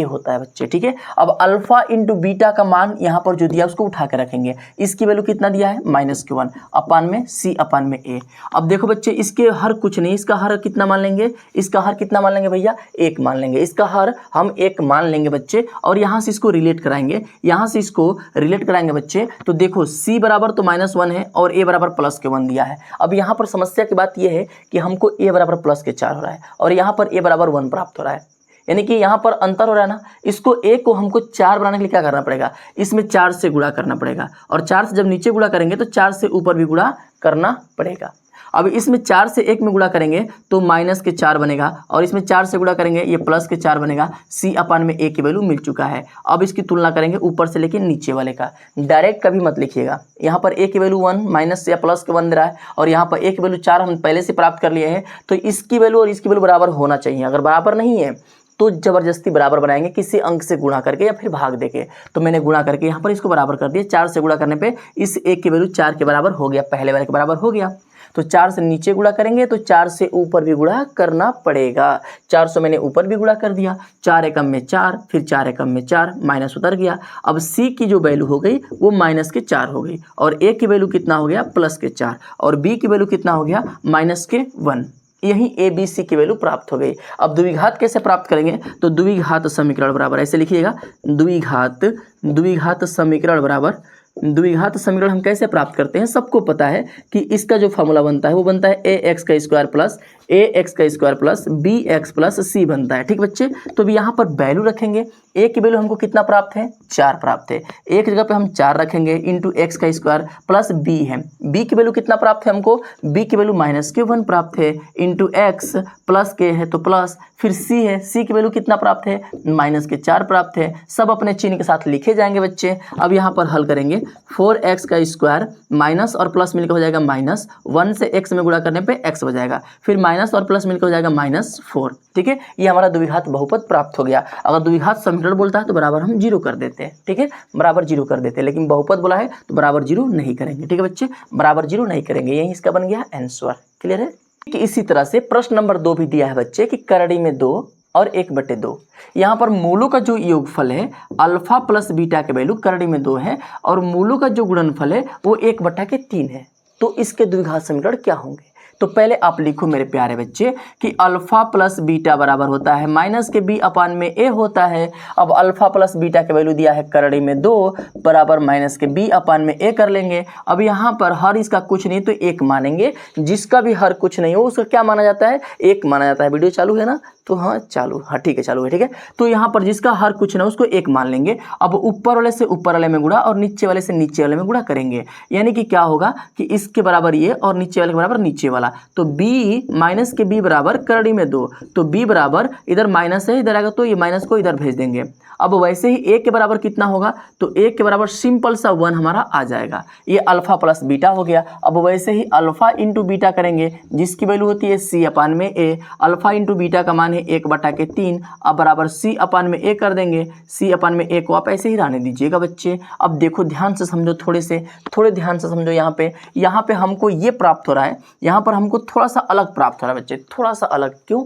होता है बच्चे, ठीक है। अब अल्फा इंटू बीटा का मान यहाँ पर जो दिया उसको उठा के रखेंगे, इसकी वैल्यू कितना दिया है -1/C/A। अब देखो बच्चे इसके हर कुछ नहीं, इसका हर कितना मान लेंगे, इसका हर कितना मान लेंगे भैया, 1 मान लेंगे, इसका हर हम 1 मान लेंगे बच्चे, और यहाँ से इसको रिलेट कराएंगे, यहाँ से इसको रिलेट कराएंगे बच्चे। तो देखो C बराबर तो -1 है और a बराबर +1 दिया है। अब यहाँ पर समस्या की बात यह है कि हमको a बराबर +4 हो रहा है और यहाँ पर a बराबर 1 प्राप्त हो रहा है, यानी कि यहाँ पर अंतर हो रहा है ना। इसको a को हमको 4 बनाने के लिए क्या करना पड़ेगा, इसमें 4 से गुणा करना पड़ेगा, और 4 से जब नीचे गुणा करेंगे तो 4 से ऊपर भी गुणा करना पड़ेगा। अब इसमें 4 से 1 में गुणा करेंगे तो -4 बनेगा, और इसमें 4 से गुणा करेंगे ये +4 बनेगा। C/A की वैल्यू मिल चुका है। अब इसकी तुलना करेंगे ऊपर से लेके नीचे वाले का, डायरेक्ट कभी मत लिखिएगा। यहाँ पर a की वैल्यू 1 माइनस या प्लस के 1 दे रहा है, और यहाँ पर a की वैल्यू 4 हम पहले से प्राप्त कर लिए हैं, तो इसकी वैल्यू और इसकी वैल्यू बराबर होना चाहिए। अगर बराबर नहीं है तो जबरदस्ती बराबर बनाएंगे किसी अंक से गुणा करके या फिर भाग देके। तो मैंने गुणा करके यहाँ पर इसको बराबर कर दिया, 4 से गुणा करने पे इस एक की वैल्यू 4 के बराबर हो गया, पहले वाले के बराबर हो गया। तो 4 से नीचे गुणा करेंगे तो 4 से ऊपर भी गुणा करना पड़ेगा। 400 मैंने ऊपर भी गुणा कर दिया, 4 एकम में 4, फिर 4 एकम में 4, माइनस उतर गया। अब C की जो वैल्यू हो गई वो -4 हो गई, और A की वैल्यू कितना हो गया, +4, और B की वैल्यू कितना हो गया, -1। यही A B C की वैल्यू प्राप्त हो गई। अब द्विघात कैसे प्राप्त करेंगे, तो द्विघात समीकरण बराबर ऐसे लिखिएगा, द्विघात समीकरण बराबर, द्विघात समीकरण हम कैसे प्राप्त करते हैं, सबको पता है कि इसका जो फॉर्मूला बनता है वो बनता है ax का square plus bx plus c बनता है, ठीक बच्चे। तो अब यहाँ पर वैल्यू रखेंगे, a की वैल्यू हमको कितना प्राप्त है, 4 प्राप्त है, a की जगह पे हम 4 रखेंगे इंटू एक्स का स्क्वायर प्लस b है, b की वैल्यू कितना प्राप्त है हमको, b की वैल्यू -1 प्राप्त है, इंटू एक्स प्लस के है तो प्लस, फिर c है, c की वैल्यू कितना प्राप्त है, -4 प्राप्त है। सब अपने चिन्ह के साथ लिखे जाएंगे बच्चे। अब यहाँ पर हल करेंगे 4x का स्क्वायर माइनस और प्लस मिलकर हो जाएगा माइनस 1 से x में गुणा करने पे x हो जाएगा, फिर माइनस और प्लस मिलकर हो जाएगा -4। ठीक है, ये हमारा द्विघात बहुपद प्राप्त हो गया। अगर द्विघात समीकरण बोलता है तो बराबर हम 0 कर देते हैं। ठीक है, बराबर 0 कर देते हैं, लेकिन बहुपद बोला है तो बराबर 0 नहीं करेंगे। ठीक है बच्चे, बराबर 0 नहीं करेंगे, यही इसका बन गया आंसर। क्लियर है। कि इसी तरह से प्रश्न नंबर 2 भी दिया है बच्चे कि करड़ी में 2 और 1/2। यहाँ पर मूलों का जो योगफल है अल्फा प्लस बीटा के वैल्यू करड़ी में 2 है और मूलों का जो गुणनफल है वो 1/3 है। तो इसके द्विघात समीकरण क्या होंगे? तो पहले आप लिखो मेरे प्यारे बच्चे कि अल्फा प्लस बीटा बराबर होता है माइनस के b अपान में a होता है। अब अल्फा प्लस बीटा के वैल्यू दिया है करड़ी में 2 बराबर माइनस के b अपान में a कर लेंगे। अब यहाँ पर हर इसका कुछ नहीं तो 1 मानेंगे, जिसका भी हर कुछ नहीं हो उसका क्या माना जाता है? 1 माना जाता है। वीडियो चालू है ना? तो हाँ चालू, हाँ ठीक है चालू है। ठीक है, तो यहाँ पर जिसका हर कुछ ना उसको 1 मान लेंगे। अब ऊपर वाले से ऊपर वाले में गुणा और नीचे वाले से नीचे वाले में गुणा करेंगे, यानी कि क्या होगा कि इसके बराबर ये और नीचे वाले के बराबर नीचे वाला। तो b माइनस के b बराबर करड़ी में 2, तो b बराबर इधर माइनस है इधर आएगा तो ये माइनस को इधर भेज देंगे। अब वैसे ही a के बराबर कितना होगा? तो a के बराबर सिंपल सा 1 हमारा आ जाएगा। ये अल्फा प्लस बीटा हो गया। अब वैसे ही अल्फा इंटू बीटा करेंगे जिसकी वैल्यू होती है c अपान में a। अल्फा इंटू बीटा का मान है 1/3, अब बराबर c अपान में a कर देंगे। c अपान में a को आप ऐसे ही रहने दीजिएगा बच्चे। अब देखो ध्यान से समझो, थोड़े ध्यान से समझो। यहाँ पे हमको ये प्राप्त हो रहा है, यहाँ पर हमको थोड़ा सा अलग प्राप्त हो रहा है बच्चे, थोड़ा सा अलग। क्यों?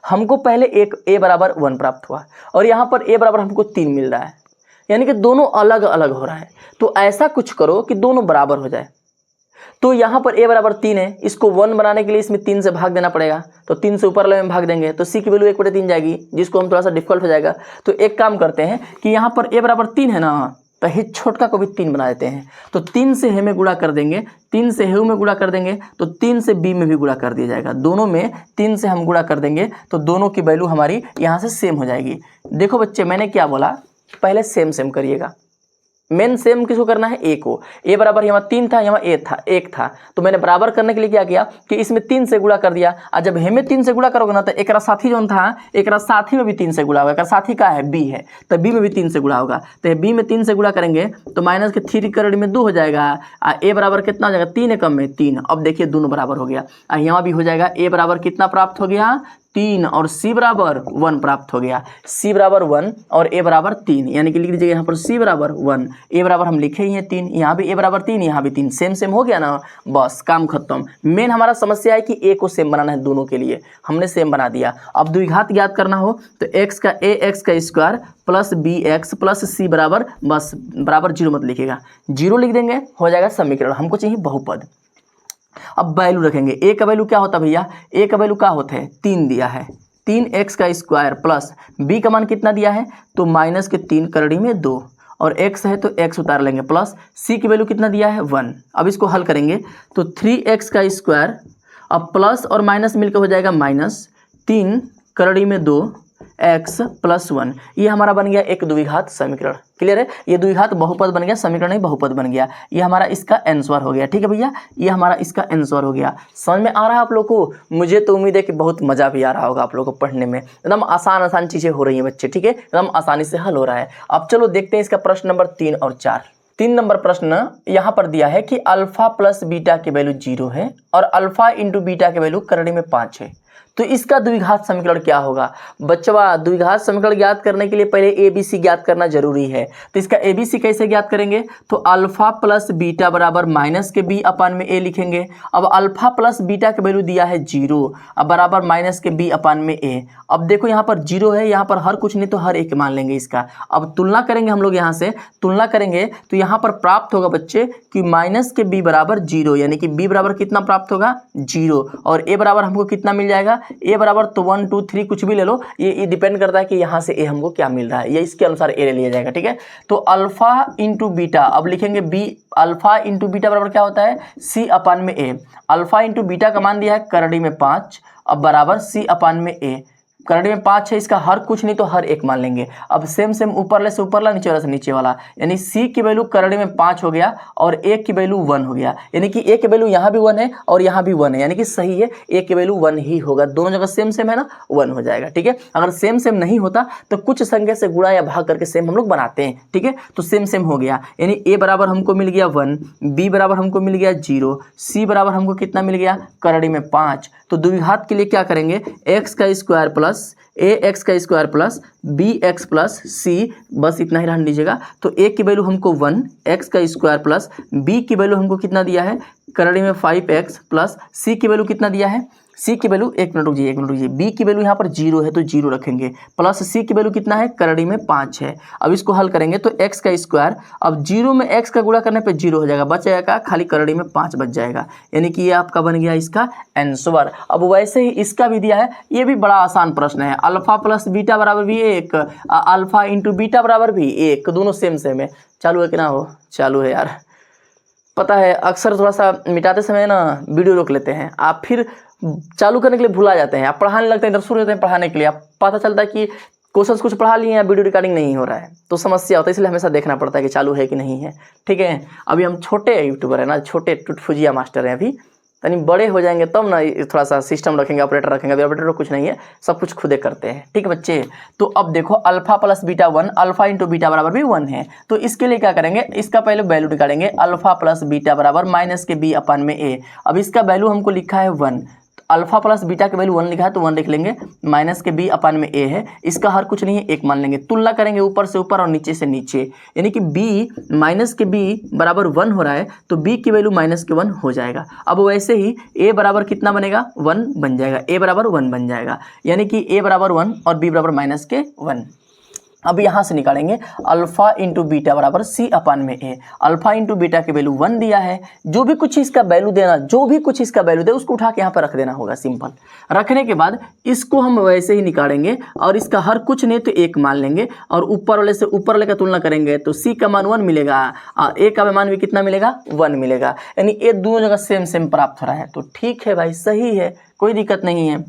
हमको पहले एक a बराबर 1 प्राप्त हुआ और यहाँ पर a बराबर हमको 3 मिल रहा है, यानी कि दोनों अलग अलग हो रहा है। तो ऐसा कुछ करो कि दोनों बराबर हो जाए। तो यहाँ पर a बराबर 3 है, इसको 1 बनाने के लिए इसमें 3 से भाग देना पड़ेगा। तो 3 से ऊपर वाले में भाग देंगे तो c की वैल्यू 1/3 जाएगी, जिसको हम थोड़ा सा डिफिकल्ट हो जाएगा। तो एक काम करते हैं कि यहाँ पर a बराबर 3 है ना, तो हे छोटका को भी 3 बना देते हैं। तो 3 से हे में गुणा कर देंगे, 3 से हेऊ में गुणा कर देंगे, तो 3 से b में भी गुणा कर दिया जाएगा। दोनों में 3 से हम गुणा कर देंगे तो दोनों की वैल्यू हमारी यहाँ से सेम हो जाएगी। देखो बच्चे मैंने क्या बोला, पहले सेम करिएगा। मेन सेम किसको करना है? a को। a बराबर यहाँ 3 था, यहाँ 1 था, तो मैंने बराबर करने के लिए क्या किया कि इसमें 3 से गुणा कर दिया। और जब हे में 3 से गुणा करोगे ना तो एक साथी जो था, एक साथी में भी 3 से गुणा होगा। एक साथी का है b है, तो b में भी 3 से गुणा होगा। तो b में 3 से गुणा करेंगे तो माइनस के 3 करड़ी में 2 हो जाएगा। a बराबर कितना हो जाएगा? 3 है कम में 3। अब देखिए दोनों बराबर हो गया। यहाँ भी हो जाएगा। a बराबर कितना प्राप्त हो गया? 3 और c बराबर 1 प्राप्त हो गया। c बराबर 1 और a बराबर 3, यानी कि लिख दीजिएगा यहाँ पर c बराबर 1, a बराबर हम लिखे ही हैं 3, यहाँ भी a बराबर 3, यहाँ भी 3, सेम हो गया ना। बस काम खत्म। मेन हमारा समस्या है कि a को सेम बनाना है, दोनों के लिए हमने सेम बना दिया। अब द्विघात ज्ञात करना हो तो x का ax का square plus bx plus c बराबर, बस बराबर 0 मत लिखिएगा, 0 लिख देंगे, हो जाएगा समीकरण। हमको चाहिए बहुपद। अब वैल्यू रखेंगे। a का वैल्यू क्या होता है भैया? a का वैल्यू क्या होता है? 3 दिया है, 3x का स्क्वायर प्लस b का मान कितना दिया है? तो माइनस के 3 करड़ी में 2 और x है तो x उतार लेंगे, प्लस c की वैल्यू कितना दिया है? 1। अब इसको हल करेंगे तो 3x का स्क्वायर अब प्लस और माइनस मिलकर हो जाएगा -3 करड़ी में 2 x प्लस 1। ये हमारा बन गया एक द्विघात समीकरण। क्लियर है? ये द्विघात बहुपद बन गया, समीकरण नहीं बहुपद बन गया। ये हमारा इसका आंसर हो गया। ठीक है भैया, ये हमारा इसका आंसर हो गया। समझ में आ रहा है आप लोग को? मुझे तो उम्मीद है कि बहुत मजा भी आ रहा होगा आप लोगों को पढ़ने में। एकदम आसान चीजें हो रही हैं बच्चे। ठीक है, एकदम आसानी से हल हो रहा है। अब चलो देखते हैं इसका प्रश्न नंबर 3 और 4। 3 नंबर प्रश्न यहाँ पर दिया है कि अल्फा प्लस बीटा की वैल्यू 0 है और अल्फा इंटू बीटा की वैल्यू करड़ी में 5 है। तो इसका द्विघात समीकरण क्या होगा? बच्चवा द्विघात समीकरण ज्ञात करने के लिए पहले ABC ज्ञात करना जरूरी है। तो इसका ABC कैसे ज्ञात करेंगे? तो अल्फा प्लस बीटा बराबर माइनस के b अपान में a लिखेंगे। अब अल्फा प्लस बीटा का वैल्यू दिया है 0, अब बराबर माइनस के b अपान में a। अब देखो यहाँ पर 0 है, यहाँ पर हर कुछ नहीं तो हर एक मान लेंगे इसका। अब तुलना करेंगे हम लोग, यहाँ से तुलना करेंगे तो यहाँ पर प्राप्त होगा बच्चे कि माइनस के b बराबर 0, यानी कि b बराबर कितना प्राप्त होगा? 0। और a बराबर हमको कितना मिल जाएगा? a बराबर तो 1 2 3 कुछ भी ले लो, ये डिपेंड करता है कि यहाँ से a हमको क्या मिल रहा है, ये इसके अनुसार a ले लिया जाएगा। ठीक है, तो अल्फा इंटू बीटा, अब लिखेंगे b अल्फा इंटू बीटा बराबर क्या होता है? c अपान में a। अल्फा इंटू बीटा का मान दिया है करड़ी में 5, अब बराबर c अपान में a। करड़ी में 5 है, इसका हर कुछ नहीं तो हर एक मान लेंगे। अब सेम सेम ऊपर वाले से ऊपर वाला, नीचे वाला से नीचे वाला, यानी सी की वैल्यू करड़ी में 5 हो गया और ए की वैल्यू 1 हो गया, यानी कि ए की वैल्यू यहाँ भी 1 है और यहाँ भी 1 है, यानी कि सही है, ए की वैल्यू 1 ही होगा। दोनों जगह सेम सेम है ना, 1 हो जाएगा। ठीक है, अगर सेम सेम नहीं होता तो कुछ संख्या से गुणा या भाग करके सेम हम लोग बनाते हैं। ठीक है, तो सेम सेम हो गया, यानी ए बराबर हमको मिल गया 1, बी बराबर हमको मिल गया 0, सी बराबर हमको कितना मिल गया, करड़ी में 5। तो द्विघात के लिए क्या करेंगे, एक्स का स्क्वायर प्लस ए एक्स का square plus B x plus C, बस इतना ही रहने दीजिएगा। तो ए की वैल्यू हमको 1, एक्स का स्क्वायर प्लस बी की वैल्यू हमको कितना दिया है, करड़ी में 5x प्लस सी की वैल्यू कितना दिया है, सी की वैल्यू एक मिनट रुकिए, बी की वैल्यू यहाँ पर 0 है तो 0 रखेंगे, प्लस सी की वैल्यू कितना है, करड़ी में 5 है। अब इसको हल करेंगे तो x का स्क्वायर, अब 0 में x का गुणा करने पे 0 हो जाएगा, बच जाएगा खाली करड़ी में 5 बच जाएगा, यानी कि ये आपका बन गया इसका आंसर। अब वैसे ही इसका भी दिया है, ये भी बड़ा आसान प्रश्न है, अल्फा प्लस बीटा बराबर भी 1, अल्फा इंटू बीटा बराबर भी 1, दोनों सेम सेम है। चालू है कि ना हो, चालू है यार। पता है अक्सर थोड़ा सा मिटाते समय ना वीडियो रोक लेते हैं, आप फिर चालू करने के लिए भुला जाते हैं, आप पढ़ाने लगते हैं, इधर शुरू होते हैं पढ़ाने के लिए, आप पता चलता है कि क्वेश्चन कुछ पढ़ा लिए हैं, वीडियो रिकॉर्डिंग नहीं हो रहा है, तो समस्या होता है, इसलिए हमेशा देखना पड़ता है कि चालू है कि नहीं है। ठीक है, अभी हम छोटे यूट्यूबर है ना, छोटे टुटफुजिया मास्टर हैं, अभी यानी बड़े हो जाएंगे तब ना थोड़ा सा सिस्टम रखेंगे, ऑपरेटर रखेंगे, अभी ऑपरेटर कुछ नहीं है, सब कुछ खुदे करते हैं। ठीक है बच्चे, तो अब देखो alpha plus beta 1, alpha into beta बराबर भी 1 है, तो इसके लिए क्या करेंगे, इसका पहले वैल्यू निकालेंगे, अल्फा प्लस बीटा बराबर माइनस के बी अपन में ए। अब इसका वैल्यू हमको लिखा है 1, अल्फा प्लस बीटा के वैल्यू 1 लिखा है तो 1 लिख लेंगे, माइनस के बी अपन में ए है, इसका हर कुछ नहीं है 1 मान लेंगे, तुलना करेंगे ऊपर से ऊपर और नीचे से नीचे, यानी कि b माइनस के b बराबर 1 हो रहा है तो b की वैल्यू माइनस के 1 हो जाएगा। अब वैसे ही a बराबर कितना बनेगा, 1 बन जाएगा, a बराबर 1 बन जाएगा, यानी कि a बराबर 1 और b बराबर माइनस के 1। अब यहाँ से निकालेंगे अल्फा इंटू बीटा बराबर सी अपन में ए, अल्फा इंटू बीटा की वैल्यू 1 दिया है, जो भी कुछ इसका वैल्यू देना, जो भी कुछ इसका वैल्यू दे उसको उठा के यहाँ पर रख देना होगा, सिंपल। रखने के बाद इसको हम वैसे ही निकालेंगे और इसका हर कुछ नहीं तो 1 मान लेंगे और ऊपर वाले से ऊपर वाले का तुलना करेंगे तो सी का मान 1 मिलेगा और ए का मान भी कितना मिलेगा, 1 मिलेगा, यानी ये दोनों जगह सेम सेम प्राप्त हो रहा है। तो ठीक है भाई, सही है, कोई दिक्कत नहीं है।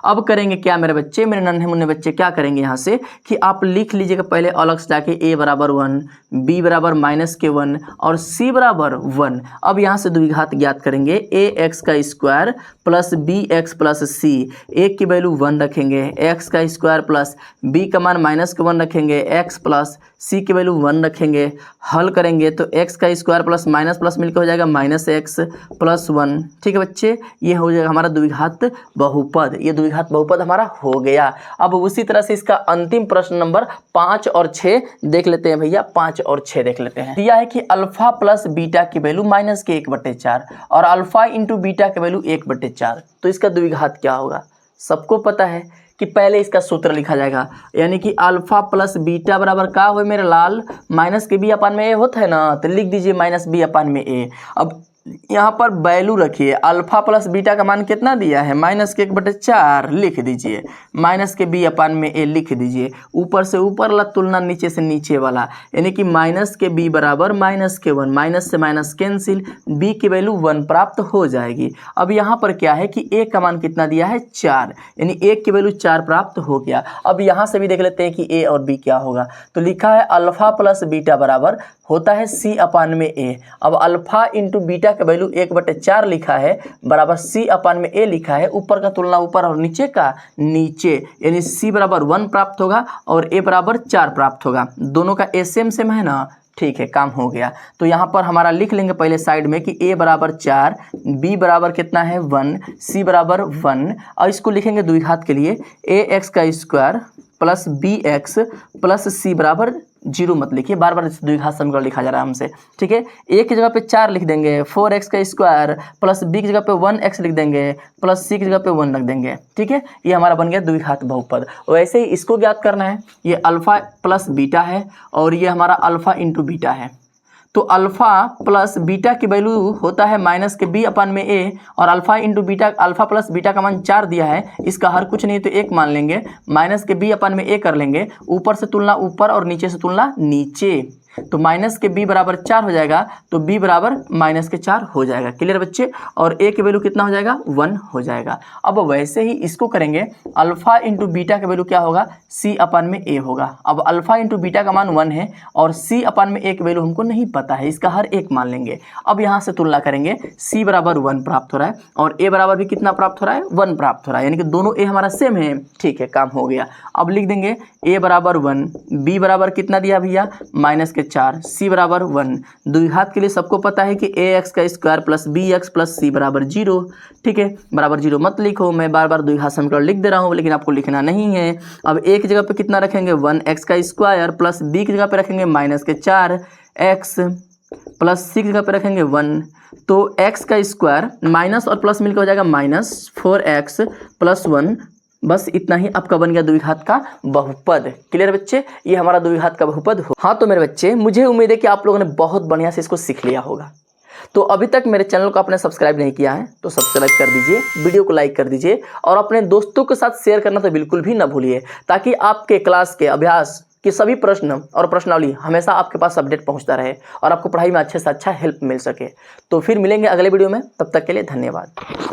अब करेंगे क्या मेरे बच्चे, मेरे नन्हे मुन्ने बच्चे, क्या करेंगे यहाँ से कि आप लिख लीजिएगा पहले अलग से जाके a बराबर 1, b बराबर माइनस के 1 और c बराबर 1। अब यहाँ से द्विघात ज्ञात करेंगे, a एक्स का square plus B x plus c, a की वैल्यू 1 रखेंगे, x का स्क्वायर प्लस b का मान माइनस के 1 रखेंगे, x प्लस c की वैल्यू 1 रखेंगे, हल करेंगे तो x का स्क्वायर प्लस माइनस प्लस मिलकर हो जाएगा माइनस एक्स प्लस 1। ठीक है बच्चे, ये हो जाएगा हमारा द्विघात बहुपद, ये द्विघात बहुपद हमारा हो गया। अब उसी तरह से इसका अंतिम प्रश्न नंबर 5 और 6 देख लेते हैं भैया, 5 और 6 देख लेते हैं। दिया है कि अल्फा प्लस बीटा की वैल्यू माइनस के 1/4 और अल्फा इंटू बीटा की वैल्यू 1/4, तो इसका द्विघात क्या होगा। सबको पता है कि पहले इसका सूत्र लिखा जाएगा, यानी कि अल्फा प्लस बीटा बराबर का हो मेरे लाल, माइनस के बी अपन में ए होता है ना, तो लिख दीजिए माइनस बी अपन में ए। अब यहाँ पर वैल्यू रखिए, अल्फा प्लस बीटा का मान कितना दिया है, माइनस के 1/4 लिख दीजिए, माइनस के बी अपन में ए लिख दीजिए, ऊपर से ऊपर वाला तुलना नीचे से नीचे वाला, यानी कि माइनस के बी बराबर माइनस के 1, माइनस से माइनस कैंसिल, बी की वैल्यू 1 प्राप्त हो जाएगी। अब यहाँ पर क्या है कि ए का मान कितना दिया है, 4, यानी ए की वैल्यू 4 प्राप्त हो गया। अब यहाँ से भी देख लेते हैं कि ए और बी क्या होगा, तो लिखा है अल्फा प्लस बीटा बराबर होता है सी अपन में ए। अब अल्फा इंटू बीटा का वैल्यू 1/4 लिखा है बराबर सी अपन में ए लिखा है, ऊपर का तुलना ऊपर और नीचे का नीचे, यानी सी बराबर 1 प्राप्त होगा और ए बराबर 4 प्राप्त होगा, दोनों का ए सेम सेम है ना। ठीक है, काम हो गया। तो यहाँ पर हमारा लिख लेंगे पहले साइड में कि a बराबर 4, b बराबर कितना है 1, c बराबर 1, और इसको लिखेंगे द्विघात के लिए a एक्स का square plus B x plus C बराबर 0 मत लिखिए, बार बार द्विघात समीकरण लिखा जा रहा है हमसे। ठीक है, a की जगह पे 4 लिख देंगे, 4x का स्क्वायर प्लस b की जगह पे 1x लिख देंगे प्लस c की जगह पे 1 रख देंगे। ठीक है, ये हमारा बन गया द्विघात बहुपद। वैसे ही इसको ज्ञात करना है, ये अल्फा प्लस बीटा है और ये हमारा अल्फा इंटू बीटा है, तो अल्फा प्लस बीटा की वैल्यू होता है माइनस के बी अपन में ए, और alpha into beta, alpha plus beta का मान 4 दिया है, इसका हर कुछ नहीं तो 1 मान लेंगे, माइनस के बी अपन में ए कर लेंगे, ऊपर से तुलना ऊपर और नीचे से तुलना नीचे, तो माइनस के b बराबर 4 हो जाएगा, तो b बराबर माइनस के 4 हो जाएगा। क्लियर बच्चे? और a की वैल्यू कितना हो जाएगा? 1 हो जाएगा। अब वैसे ही इसको करेंगे, अल्फा इंटू बीटा का वैल्यू क्या होगा? c अपन में a होगा। अब अल्फा इंटू बीटा का मान 1 है और c अपन में a की वैल्यू हमको नहीं पता है, इसका हर एक मान लेंगे। अब यहाँ से तुलना करेंगे, c बराबर 1 प्राप्त हो रहा है और a बराबर भी कितना प्राप्त हो रहा है? 1 प्राप्त हो रहा है, यानी कि दोनों a हमारा सेम है। ठीक है, काम हो गया। अब लिख देंगे a बराबर 1, b बराबर कितना दिया भैया? माइनस के 4, c बराबर 1। द्विघात के लिए सबको पता है कि ax का square plus bx plus c बराबर 0। ठीक है, बराबर 0 मत लिखो, मैं बार बार द्विघात समीकरण लिख दे रहा हूँ, लेकिन आपको लिखना नहीं है। अब a की जगह पे कितना रखेंगे? 1x का स्क्वायर प्लस b की जगह पे रखेंगे माइनस के 4x प्लस c की जगह पे रखेंगे 1। तो x का स्क्वायर माइनस और प्लस मिलकर हो जाएगा माइनस 4x प्लस 1। बस इतना ही आपका बन गया द्विघात का बहुपद। क्लियर बच्चे? ये हमारा द्विघात का बहुपद हो। हाँ तो मेरे बच्चे, मुझे उम्मीद है कि आप लोगों ने बहुत बढ़िया से इसको सीख लिया होगा। तो अभी तक मेरे चैनल को आपने सब्सक्राइब नहीं किया है तो सब्सक्राइब कर दीजिए, वीडियो को लाइक कर दीजिए और अपने दोस्तों के साथ शेयर करना तो बिल्कुल भी ना भूलिए, ताकि आपके क्लास के अभ्यास कि सभी प्रश्न और प्रश्नावली हमेशा आपके पास अपडेट पहुंचता रहे और आपको पढ़ाई में अच्छे से अच्छा हेल्प मिल सके। तो फिर मिलेंगे अगले वीडियो में, तब तक के लिए धन्यवाद।